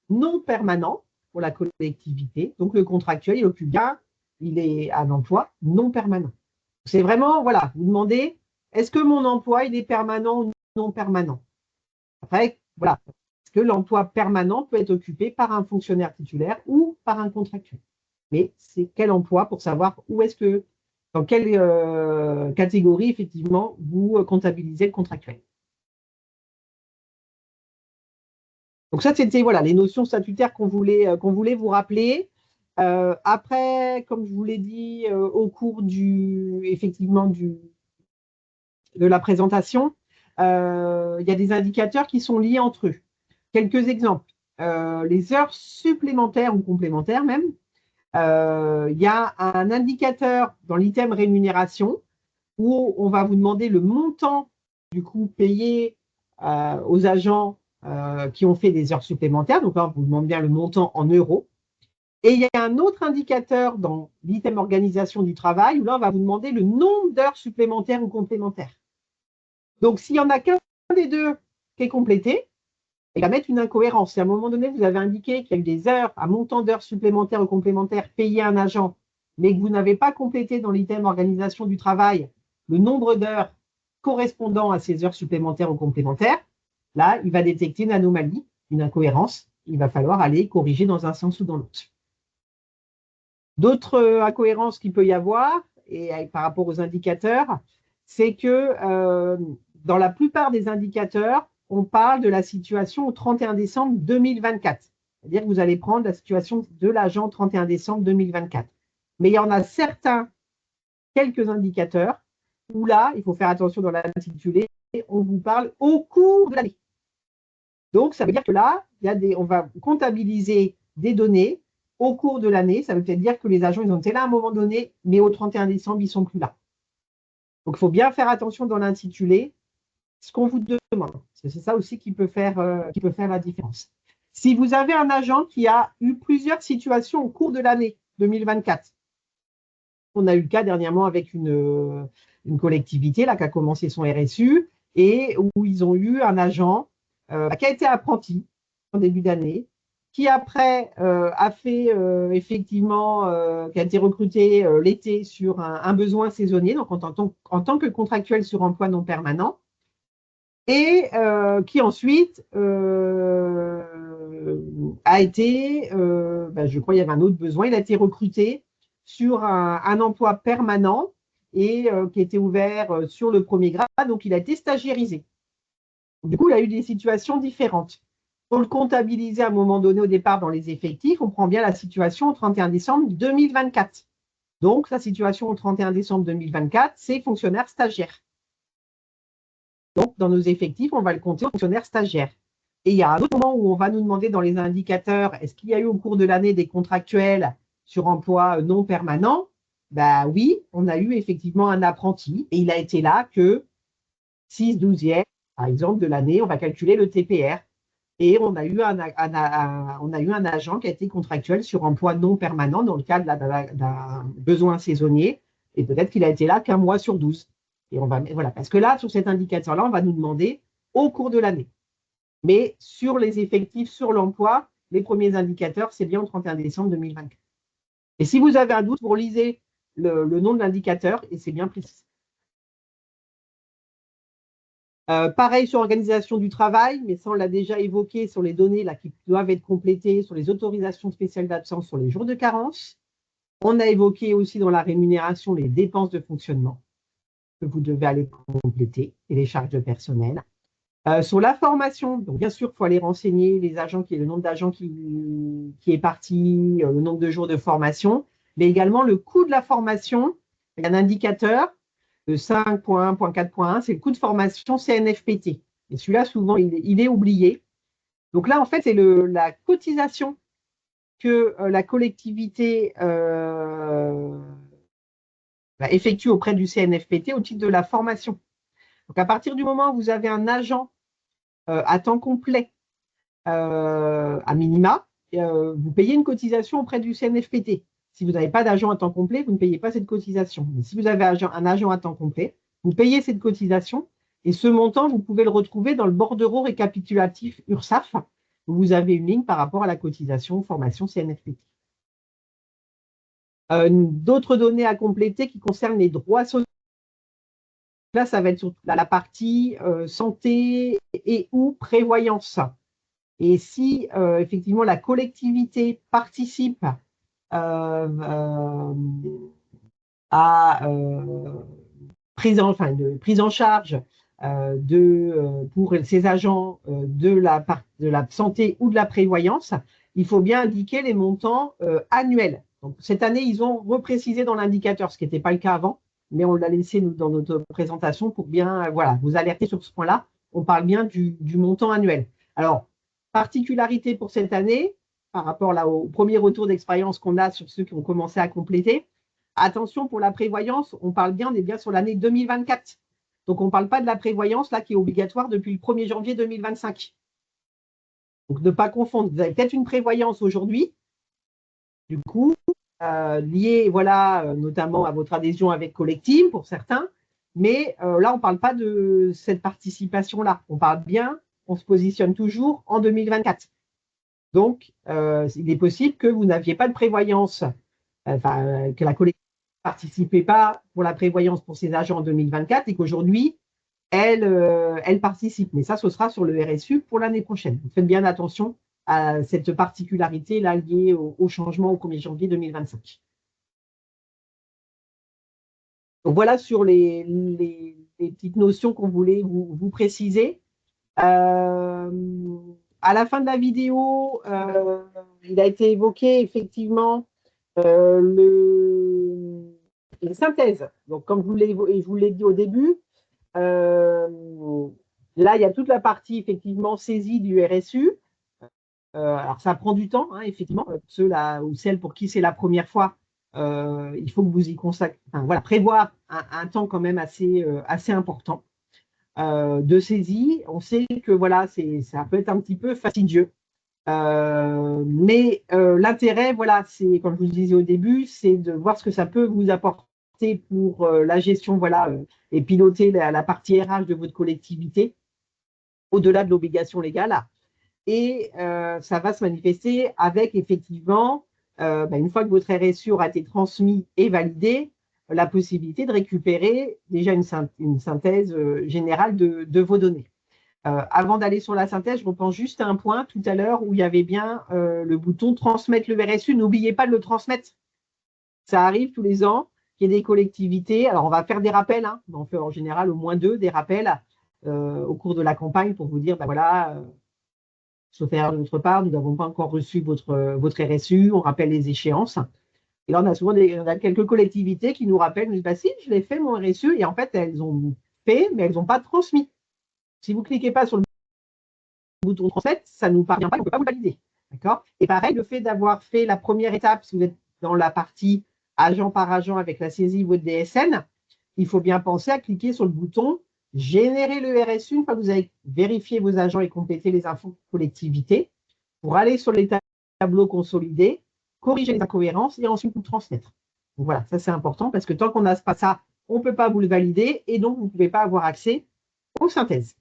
non permanent pour la collectivité. Donc le contractuel, il occupe bien, il est un emploi non permanent. C'est vraiment, voilà, vous demandez, est-ce que mon emploi, il est permanent ou non permanent? Après, voilà, est-ce que l'emploi permanent peut être occupé par un fonctionnaire titulaire ou par un contractuel? Mais c'est quel emploi pour savoir où est-ce que, dans quelle catégorie, effectivement, vous comptabilisez le contractuel. Donc ça, c'était voilà, les notions statutaires qu'on voulait vous rappeler. Après, comme je vous l'ai dit au cours effectivement de la présentation, il y a des indicateurs qui sont liés entre eux. Quelques exemples. Les heures supplémentaires ou complémentaires même. Il y a un indicateur dans l'item rémunération où on va vous demander le montant du coût payé aux agents qui ont fait des heures supplémentaires. Donc là, on vous demande bien le montant en euros. Et il y a un autre indicateur dans l'item organisation du travail où là, on va vous demander le nombre d'heures supplémentaires ou complémentaires. Donc, s'il n'y en a qu'un des deux qui est complété, il va mettre une incohérence. Si à un moment donné, vous avez indiqué qu'il y a eu des heures à montant d'heures supplémentaires ou complémentaires payées à un agent, mais que vous n'avez pas complété dans l'item organisation du travail le nombre d'heures correspondant à ces heures supplémentaires ou complémentaires, là, il va détecter une anomalie, une incohérence. Il va falloir aller corriger dans un sens ou dans l'autre. D'autres incohérences qu'il peut y avoir, et par rapport aux indicateurs, c'est que dans la plupart des indicateurs, on parle de la situation au 31 décembre 2024. C'est-à-dire que vous allez prendre la situation de l'agent 31 décembre 2024. Mais il y en a certains, quelques indicateurs, où là, il faut faire attention dans l'intitulé, on vous parle au cours de l'année. Donc, ça veut dire que là, on va comptabiliser des données au cours de l'année. Ça veut peut-être dire que les agents, ils ont été là à un moment donné, mais au 31 décembre, ils ne sont plus là. Donc, il faut bien faire attention dans l'intitulé, ce qu'on vous demande. C'est ça aussi qui peut faire la différence. Si vous avez un agent qui a eu plusieurs situations au cours de l'année 2024, on a eu le cas dernièrement avec une collectivité là, qui a commencé son RSU et où ils ont eu un agent qui a été apprenti en début d'année, qui après a fait effectivement, qui a été recruté l'été sur un besoin saisonnier, donc en tant que contractuel sur emploi non permanent, et qui ensuite a été, je crois qu'il y avait un autre besoin, il a été recruté sur un emploi permanent et qui était ouvert sur le premier grade, donc il a été stagiairisé. Du coup, il a eu des situations différentes. Pour le comptabiliser à un moment donné au départ dans les effectifs, on prend bien la situation au 31 décembre 2024. Donc, sa situation au 31 décembre 2024, c'est fonctionnaire stagiaire. Donc, dans nos effectifs, on va le compter au fonctionnaire stagiaire. Et il y a un autre moment où on va nous demander dans les indicateurs, est-ce qu'il y a eu au cours de l'année des contractuels sur emploi non permanent? Ben oui, on a eu effectivement un apprenti et il a été là que 6/12e, par exemple, de l'année, on va calculer le TPR. Et on a eu un agent qui a été contractuel sur emploi non permanent dans le cadre d'un besoin saisonnier. Et peut-être qu'il a été là qu'un mois sur 12. Et voilà, parce que là, sur cet indicateur-là, on va nous demander au cours de l'année. Mais sur les effectifs, sur l'emploi, les premiers indicateurs, c'est bien au 31 décembre 2024. Et si vous avez un doute, vous relisez le nom de l'indicateur et c'est bien précis. Pareil sur l'organisation du travail, mais ça, on l'a déjà évoqué sur les données là, qui doivent être complétées, sur les autorisations spéciales d'absence, sur les jours de carence. On a évoqué aussi dans la rémunération les dépenses de fonctionnement que vous devez aller compléter et les charges de personnel. Sur la formation, donc bien sûr, il faut aller renseigner les agents, le nombre d'agents qui est parti, le nombre de jours de formation, mais également le coût de la formation. Il y a un indicateur de 5.1.4.1, c'est le coût de formation CNFPT. Et celui-là, souvent, il est oublié. Donc là, en fait, c'est la cotisation que la collectivité effectue auprès du CNFPT au titre de la formation. Donc, à partir du moment où vous avez un agent à temps complet, à minima, vous payez une cotisation auprès du CNFPT. Si vous n'avez pas d'agent à temps complet, vous ne payez pas cette cotisation. Mais si vous avez un agent à temps complet, vous payez cette cotisation et ce montant, vous pouvez le retrouver dans le bordereau récapitulatif URSSAF, où vous avez une ligne par rapport à la cotisation formation CNFPT. D'autres données à compléter qui concernent les droits sociaux. Là, ça va être surtout la partie santé et ou prévoyance. Et si effectivement la collectivité participe à prise en charge pour ces agents de la santé ou de la prévoyance, il faut bien indiquer les montants annuels. Donc, cette année, ils ont reprécisé dans l'indicateur, ce qui n'était pas le cas avant, mais on l'a laissé dans notre présentation pour bien vous alerter sur ce point-là. On parle bien du montant annuel. Alors, particularité pour cette année, par rapport au premier retour d'expérience qu'on a sur ceux qui ont commencé à compléter, attention, pour la prévoyance, on est bien sur l'année 2024. Donc, on ne parle pas de la prévoyance là qui est obligatoire depuis le 1er janvier 2025. Donc, ne pas confondre. Vous avez peut-être une prévoyance aujourd'hui, du coup, liée notamment à votre adhésion avec Collectim pour certains, mais là, on ne parle pas de cette participation-là. On parle bien, on se positionne toujours en 2024. Donc, il est possible que vous n'aviez pas de prévoyance, que la collectivité ne participait pas pour la prévoyance pour ses agents en 2024 et qu'aujourd'hui, elle participe. Mais ça, ce sera sur le RSU pour l'année prochaine. Donc, faites bien attention à cette particularité là liée au changement au 1er janvier 2025. Donc, voilà sur les petites notions qu'on voulait vous préciser. À la fin de la vidéo, il a été évoqué effectivement les synthèses. Donc, comme je vous l'ai dit au début, là, il y a toute la partie effectivement saisie du RSU. Alors, ça prend du temps, hein, effectivement. Ceux là ou celles pour qui c'est la première fois, il faut que vous y consacrez, prévoir un temps quand même assez important de saisie. On sait que ça peut être un petit peu fastidieux. Mais l'intérêt, c'est, comme je vous le disais au début, c'est de voir ce que ça peut vous apporter pour la gestion, et piloter la partie RH de votre collectivité, au-delà de l'obligation légale. Et ça va se manifester avec, effectivement, une fois que votre RSU aura été transmis et validé, la possibilité de récupérer déjà une synthèse générale de vos données. Avant d'aller sur la synthèse, je repense juste à un point tout à l'heure où il y avait bien le bouton « Transmettre le RSU ». N'oubliez pas de le transmettre. Ça arrive tous les ans qu'il y ait des collectivités. Alors, on va faire des rappels. Hein. On fait en général au moins 2 des rappels au cours de la campagne pour vous dire, sauf erreur de notre part, nous n'avons pas encore reçu votre RSU. On rappelle les échéances. Et là, on a souvent quelques collectivités qui nous rappellent, nous disent, si, je l'ai fait, mon RSU. Et en fait, elles ont fait, mais elles n'ont pas transmis. Si vous ne cliquez pas sur le bouton transmettre, ça ne nous parvient pas, on ne peut pas vous valider. D'accord ? Et pareil, le fait d'avoir fait la première étape, si vous êtes dans la partie agent par agent avec la saisie de votre DSN, il faut bien penser à cliquer sur le bouton générer le RSU une fois que vous avez vérifié vos agents et complété les infos de collectivité pour aller sur les tableaux consolidés, corriger les incohérences et ensuite vous transmettre. Donc voilà, ça c'est important parce que tant qu'on n'a pas ça, on ne peut pas vous le valider et donc vous ne pouvez pas avoir accès aux synthèses.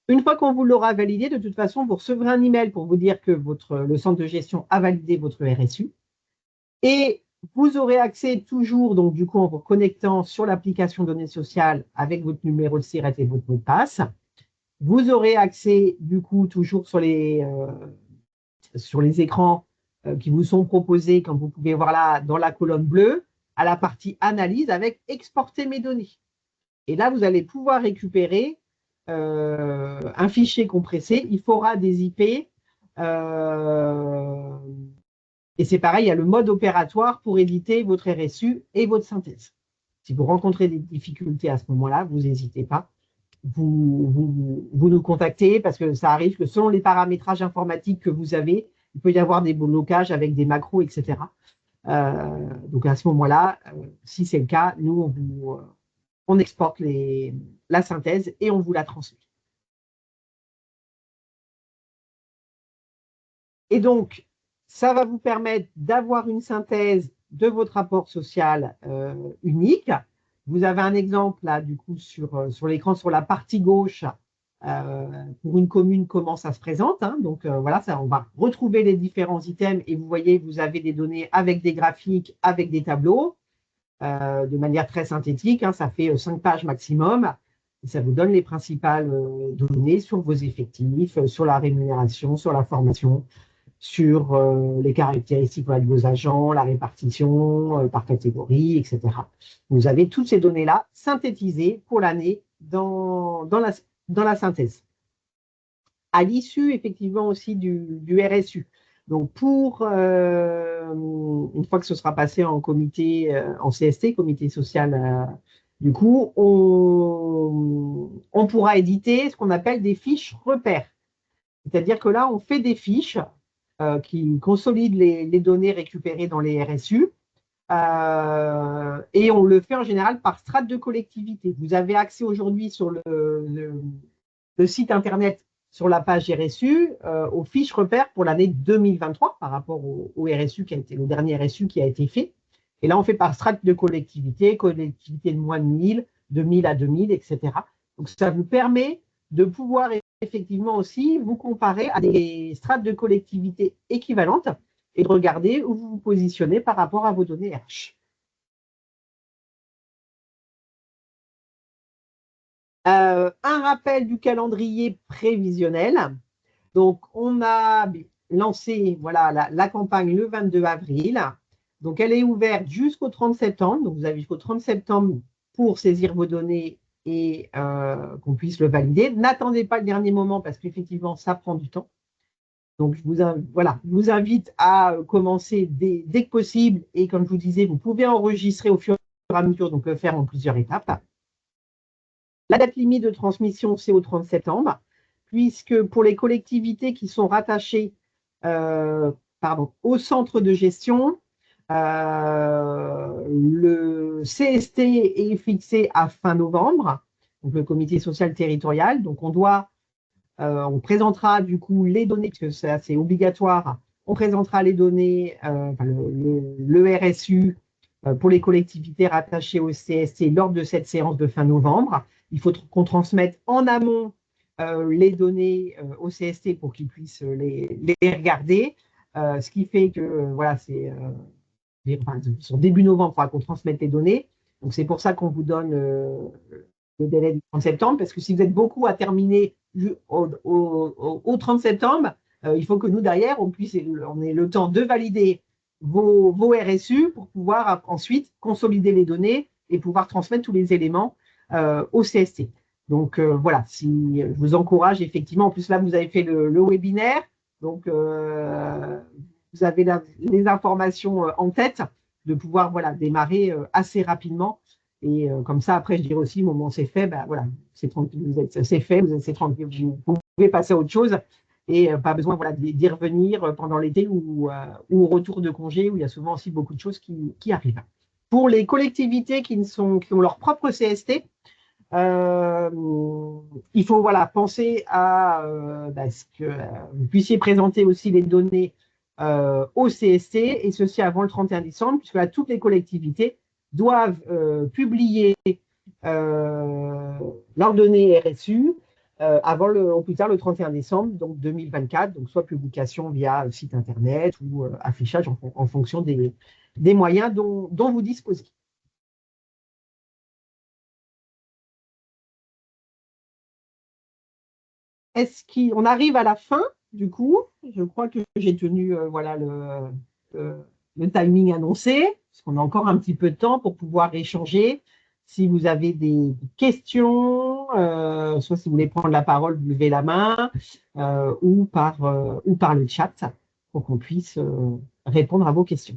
Une fois qu'on vous l'aura validé, de toute façon, vous recevrez un email pour vous dire que le centre de gestion a validé votre RSU. Et vous aurez accès toujours, donc du coup, en vous connectant sur l'application données sociales avec votre numéro de SIRET et votre mot de passe. Vous aurez accès, du coup, toujours sur les écrans qui vous sont proposés, comme vous pouvez voir là, dans la colonne bleue, à la partie analyse avec exporter mes données. Et là, vous allez pouvoir récupérer un fichier compressé, il faudra des IP. Et c'est pareil, il y a le mode opératoire pour éditer votre RSU et votre synthèse. Si vous rencontrez des difficultés à ce moment-là, vous n'hésitez pas. Vous nous contactez parce que ça arrive que selon les paramétrages informatiques que vous avez, il peut y avoir des blocages avec des macros, etc. Donc à ce moment-là, si c'est le cas, nous, on exporte la synthèse et on vous la transmet. Et donc, ça va vous permettre d'avoir une synthèse de votre rapport social unique. Vous avez un exemple là, du coup, sur l'écran, sur la partie gauche, pour une commune, comment ça se présente. Hein. Donc voilà, ça, on va retrouver les différents items et vous voyez, vous avez des données avec des graphiques, avec des tableaux, de manière très synthétique. Hein, ça fait 5 pages maximum. Et ça vous donne les principales données sur vos effectifs, sur la rémunération, sur la formation, sur les caractéristiques de vos agents, la répartition par catégorie, etc. Vous avez toutes ces données-là synthétisées pour l'année dans la synthèse. À l'issue, effectivement, aussi du RSU. Donc, une fois que ce sera passé en comité, en CST, comité social, du coup, on pourra éditer ce qu'on appelle des fiches repères. C'est-à-dire que là, on fait des fiches qui consolident les données récupérées dans les RSU. Et on le fait en général par strate de collectivité. Vous avez accès aujourd'hui sur le site internet, sur la page RSU, aux fiches repères pour l'année 2023 par rapport au RSU qui a été le dernier RSU qui a été fait. Et là, on fait par strate de collectivité, collectivité de moins de 1000, de 1000 à 2000, etc. Donc, ça vous permet de pouvoir effectivement aussi vous comparer à des strates de collectivité équivalentes et de regarder où vous vous positionnez par rapport à vos données RH. Un rappel du calendrier prévisionnel. Donc, on a lancé voilà, la campagne le 22 avril. Donc, elle est ouverte jusqu'au 30 septembre. Donc, vous avez jusqu'au 30 septembre pour saisir vos données et qu'on puisse le valider. N'attendez pas le dernier moment parce qu'effectivement, ça prend du temps. Donc, je vous invite à commencer dès que possible. Et comme je vous disais, vous pouvez enregistrer au fur et à mesure, donc le faire en plusieurs étapes. La date limite de transmission, c'est au 30 septembre, puisque pour les collectivités qui sont rattachées au centre de gestion, le CST est fixé à fin novembre, donc le comité social territorial. Donc, on présentera du coup les données, parce que c'est obligatoire, on présentera les données, le RSU pour les collectivités rattachées au CST lors de cette séance de fin novembre. Il faut qu'on transmette en amont les données au CST pour qu'ils puissent les regarder, ce qui fait que sur début novembre, il faudra qu'on transmette les données. Donc c'est pour ça qu'on vous donne le délai du 30 septembre, parce que si vous êtes beaucoup à terminer au 30 septembre, il faut que nous, derrière, on ait le temps de valider vos RSU pour pouvoir ensuite consolider les données et pouvoir transmettre tous les éléments au CST. Donc voilà, je vous encourage effectivement. En plus, là, vous avez fait le webinaire, donc vous avez les informations en tête de pouvoir démarrer assez rapidement. Et comme ça, après, je dirais aussi, au moment où c'est fait, c'est fait, c'est tranquille, vous pouvez passer à autre chose et pas besoin d'y revenir pendant l'été ou au retour de congé, où il y a souvent aussi beaucoup de choses qui arrivent. Pour les collectivités qui ont leur propre CST, il faut penser à ce que vous puissiez présenter aussi les données au CST, et ceci avant le 31 décembre, puisque là, toutes les collectivités doivent publier leurs données RSU au plus tard le 31 décembre donc 2024, donc soit publication via site internet ou affichage en fonction des moyens dont vous disposez. Est-ce qu'on arrive à la fin du coup? Je crois que j'ai tenu le timing annoncé, parce qu'on a encore un petit peu de temps pour pouvoir échanger. Si vous avez des questions, soit si vous voulez prendre la parole, vous levez la main, ou par le chat, pour qu'on puisse répondre à vos questions.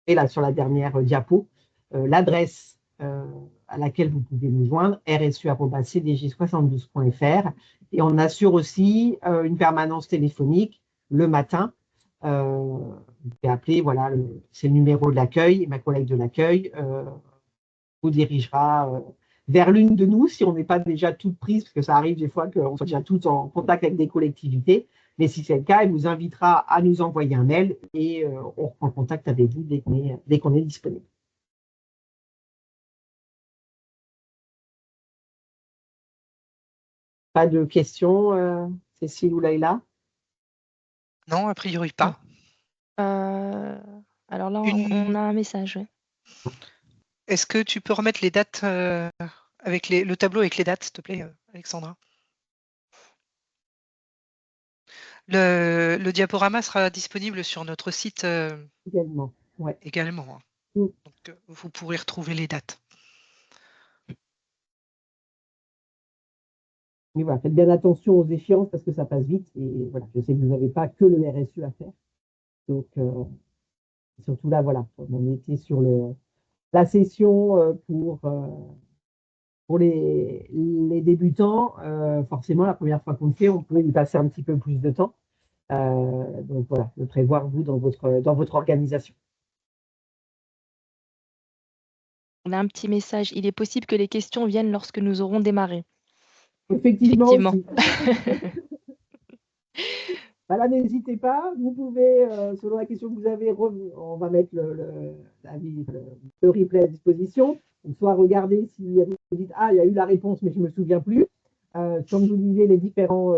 Et là, sur la dernière diapo, l'adresse à laquelle vous pouvez nous joindre, rsu@cdj72.fr. Et on assure aussi une permanence téléphonique le matin. Vous pouvez appeler, voilà, c'est le numéro de l'accueil, ma collègue de l'accueil vous dirigera vers l'une de nous si on n'est pas déjà toutes prises, parce que ça arrive des fois qu'on soit déjà toutes en contact avec des collectivités. Mais si c'est le cas, elle vous invitera à nous envoyer un mail et on reprend contact avec vous dès qu'on est disponible. Pas de questions, Cécile ou Laïla? Non, a priori pas. Alors là, on a un message. Ouais. Est-ce que tu peux remettre les dates avec le tableau avec les dates, s'il te plaît, Alexandra? Le diaporama sera disponible sur notre site Également, ouais. également. Mm. Donc, vous pourrez retrouver les dates. Mais voilà, faites bien attention aux échéances parce que ça passe vite. Et voilà, je sais que vous n'avez pas que le RSU à faire. Donc, surtout là, voilà, on était sur la session pour les débutants. Forcément, la première fois qu'on le fait, on peut y passer un petit peu plus de temps. Donc voilà, le prévoir vous dans votre organisation. On a un petit message. Il est possible que les questions viennent lorsque nous aurons démarré. Effectivement. Effectivement. Aussi. Voilà, n'hésitez pas. Vous pouvez, selon la question que vous avez, on va mettre le replay à disposition. Donc, soit regarder si vous dites ah, il y a eu la réponse, mais je ne me souviens plus. Comme vous disiez, les différents,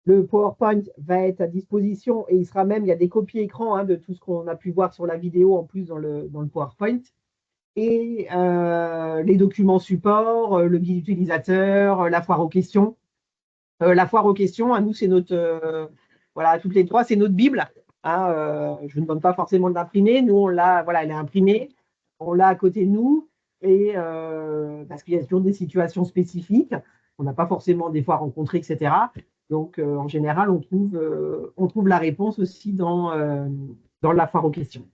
le PowerPoint va être à disposition et il sera même, il y a des copies écran de tout ce qu'on a pu voir sur la vidéo en plus dans le PowerPoint. Et les documents support, le guide utilisateur, la foire aux questions. La foire aux questions, à nous, c'est notre, voilà, toutes les trois, c'est notre Bible. Je ne demande pas forcément de l'imprimer. Nous, on l'a, voilà, elle est imprimée. On l'a à côté de nous. Et parce qu'il y a toujours des situations spécifiques qu'on n'a pas forcément des fois rencontrées, etc. Donc, en général, on trouve la réponse aussi dans la foire aux questions.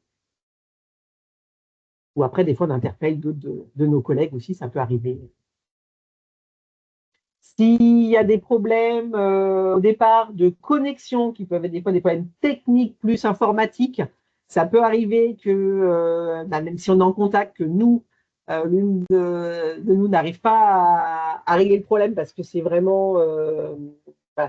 Ou après, des fois, on interpelle d'autres de nos collègues aussi, ça peut arriver. S'il y a des problèmes au départ de connexion, qui peuvent être des fois des problèmes techniques plus informatiques, ça peut arriver que, même si on est en contact, que nous, l'une de nous n'arrive pas à régler le problème parce que c'est vraiment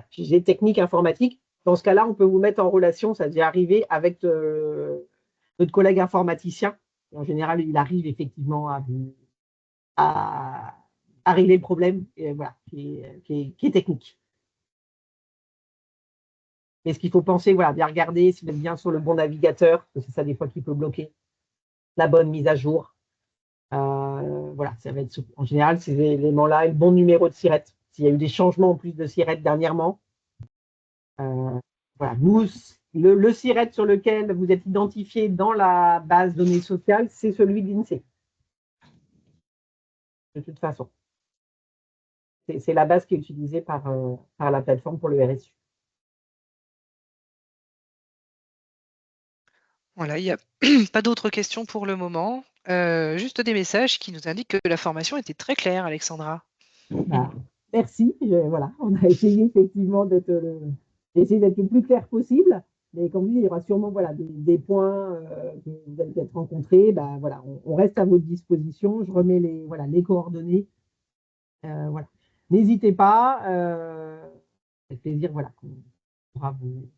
sujet technique informatique. Dans ce cas-là, on peut vous mettre en relation, ça a déjà arrivé, avec notre collègue informaticien. En général, il arrive effectivement à régler le problème voilà, qui est technique. Mais ce qu'il faut penser, voilà, bien regarder si vous êtes bien sur le bon navigateur, parce que c'est ça des fois qui peut bloquer, la bonne mise à jour. Voilà, ça va être en général ces éléments-là, et le bon numéro de SIRET. S'il y a eu des changements en plus de SIRET dernièrement, voilà, nous, le SIRET sur lequel vous êtes identifié dans la base données sociale, c'est celui de l'INSEE. De toute façon. C'est la base qui est utilisée par la plateforme pour le RSU. Voilà, il n'y a pas d'autres questions pour le moment. Juste des messages qui nous indiquent que la formation était très claire, Alexandra. Merci. Voilà, on a essayé effectivement d'être le plus clair possible. Mais comme dit, il y aura sûrement voilà, des points que vous allez peut-être rencontrer. Voilà, on reste à votre disposition. Je remets les coordonnées. Voilà. N'hésitez pas. Avec plaisir voilà, qu'on pourra vous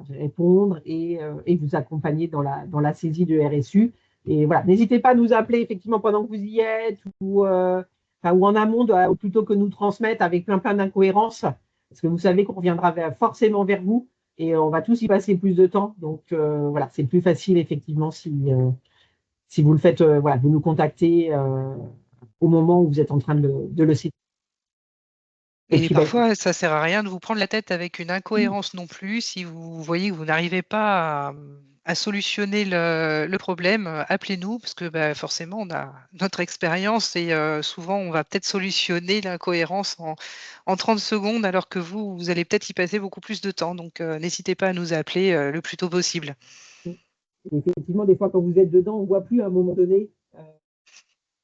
répondre et vous accompagner dans la saisie de RSU. Et voilà, n'hésitez pas à nous appeler effectivement pendant que vous y êtes ou en amont, plutôt que nous transmettre avec plein d'incohérences, parce que vous savez qu'on reviendra forcément vers vous et on va tous y passer plus de temps. Donc voilà, c'est plus facile effectivement si vous le faites, voilà, vous nous contactez au moment où vous êtes en train de le citer. Et puis, parfois, ça ne sert à rien de vous prendre la tête avec une incohérence non plus si vous voyez que vous n'arrivez pas à solutionner le problème, appelez-nous parce que bah, forcément, on a notre expérience et souvent, on va peut-être solutionner l'incohérence en 30 secondes alors que vous allez peut-être y passer beaucoup plus de temps. Donc, n'hésitez pas à nous appeler le plus tôt possible. Et effectivement, des fois, quand vous êtes dedans, on ne voit plus à un moment donné, on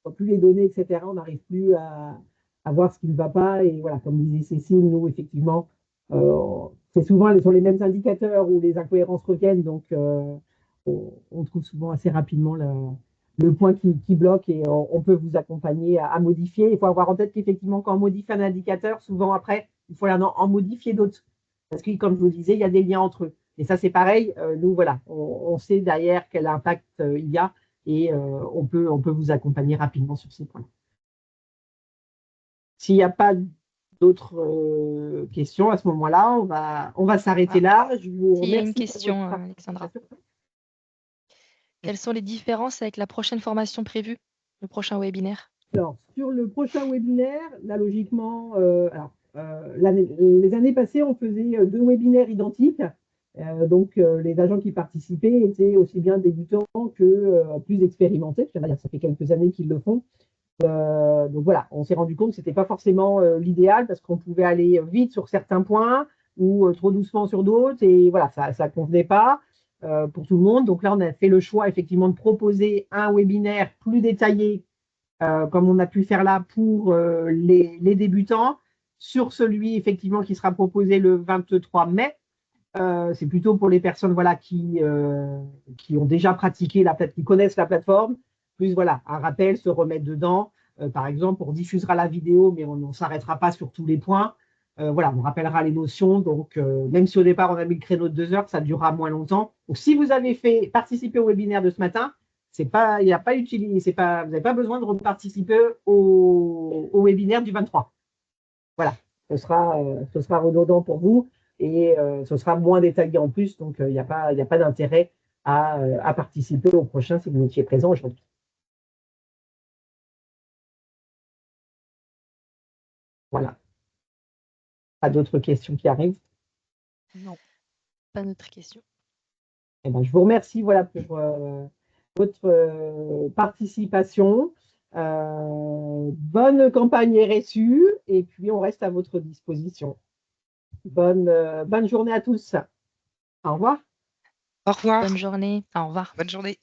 voit plus les données, etc. On n'arrive plus à voir ce qui ne va pas. Et voilà, comme disait Cécile, nous, effectivement, c'est souvent sur les mêmes indicateurs où les incohérences reviennent. Donc, on trouve souvent assez rapidement le point qui bloque et on peut vous accompagner à modifier. Il faut avoir en tête qu'effectivement, quand on modifie un indicateur, souvent après, il faut en modifier d'autres. Parce que, comme je vous le disais, il y a des liens entre eux. Et ça, c'est pareil. Nous, voilà, on sait derrière quel impact il y a et on peut vous accompagner rapidement sur ces points. S'il n'y a pas d'autres questions à ce moment-là, on va s'arrêter là. Je vous S'il y a une remercie pour question, votre Alexandra. participation. Quelles sont les différences avec la prochaine formation prévue, le prochain webinaire? Alors, sur le prochain webinaire, là, logiquement, les années passées, on faisait 2 webinaires identiques. Donc, les agents qui participaient étaient aussi bien débutants que plus expérimentés. Ça fait quelques années qu'ils le font. Donc voilà, on s'est rendu compte que ce n'était pas forcément l'idéal parce qu'on pouvait aller vite sur certains points ou trop doucement sur d'autres. Et voilà, ça ne convenait pas pour tout le monde. Donc là, on a fait le choix effectivement de proposer un webinaire plus détaillé comme on a pu faire là pour les débutants, sur celui effectivement qui sera proposé le 23 mai. C'est plutôt pour les personnes voilà, qui ont déjà pratiqué qui connaissent la plateforme. Plus voilà, un rappel, se remettre dedans. Par exemple, on diffusera la vidéo, mais on ne s'arrêtera pas sur tous les points. Voilà, on rappellera les notions. Donc, même si au départ on a mis le créneau de 2 heures, ça durera moins longtemps. Donc, si vous avez participé au webinaire de ce matin, il n'y a pas utilisé, vous n'avez pas besoin de reparticiper au webinaire du 23. Voilà, ce sera redondant pour vous et ce sera moins détaillé en plus. Donc, il n'y a pas d'intérêt à participer au prochain si vous étiez présent aujourd'hui. Voilà. Pas d'autres questions qui arrivent? Non, pas d'autres questions. Eh ben, je vous remercie voilà, pour votre participation. Bonne campagne RSU et puis on reste à votre disposition. Bonne journée à tous. Au revoir. Au revoir. Bonne journée. Au revoir. Bonne journée.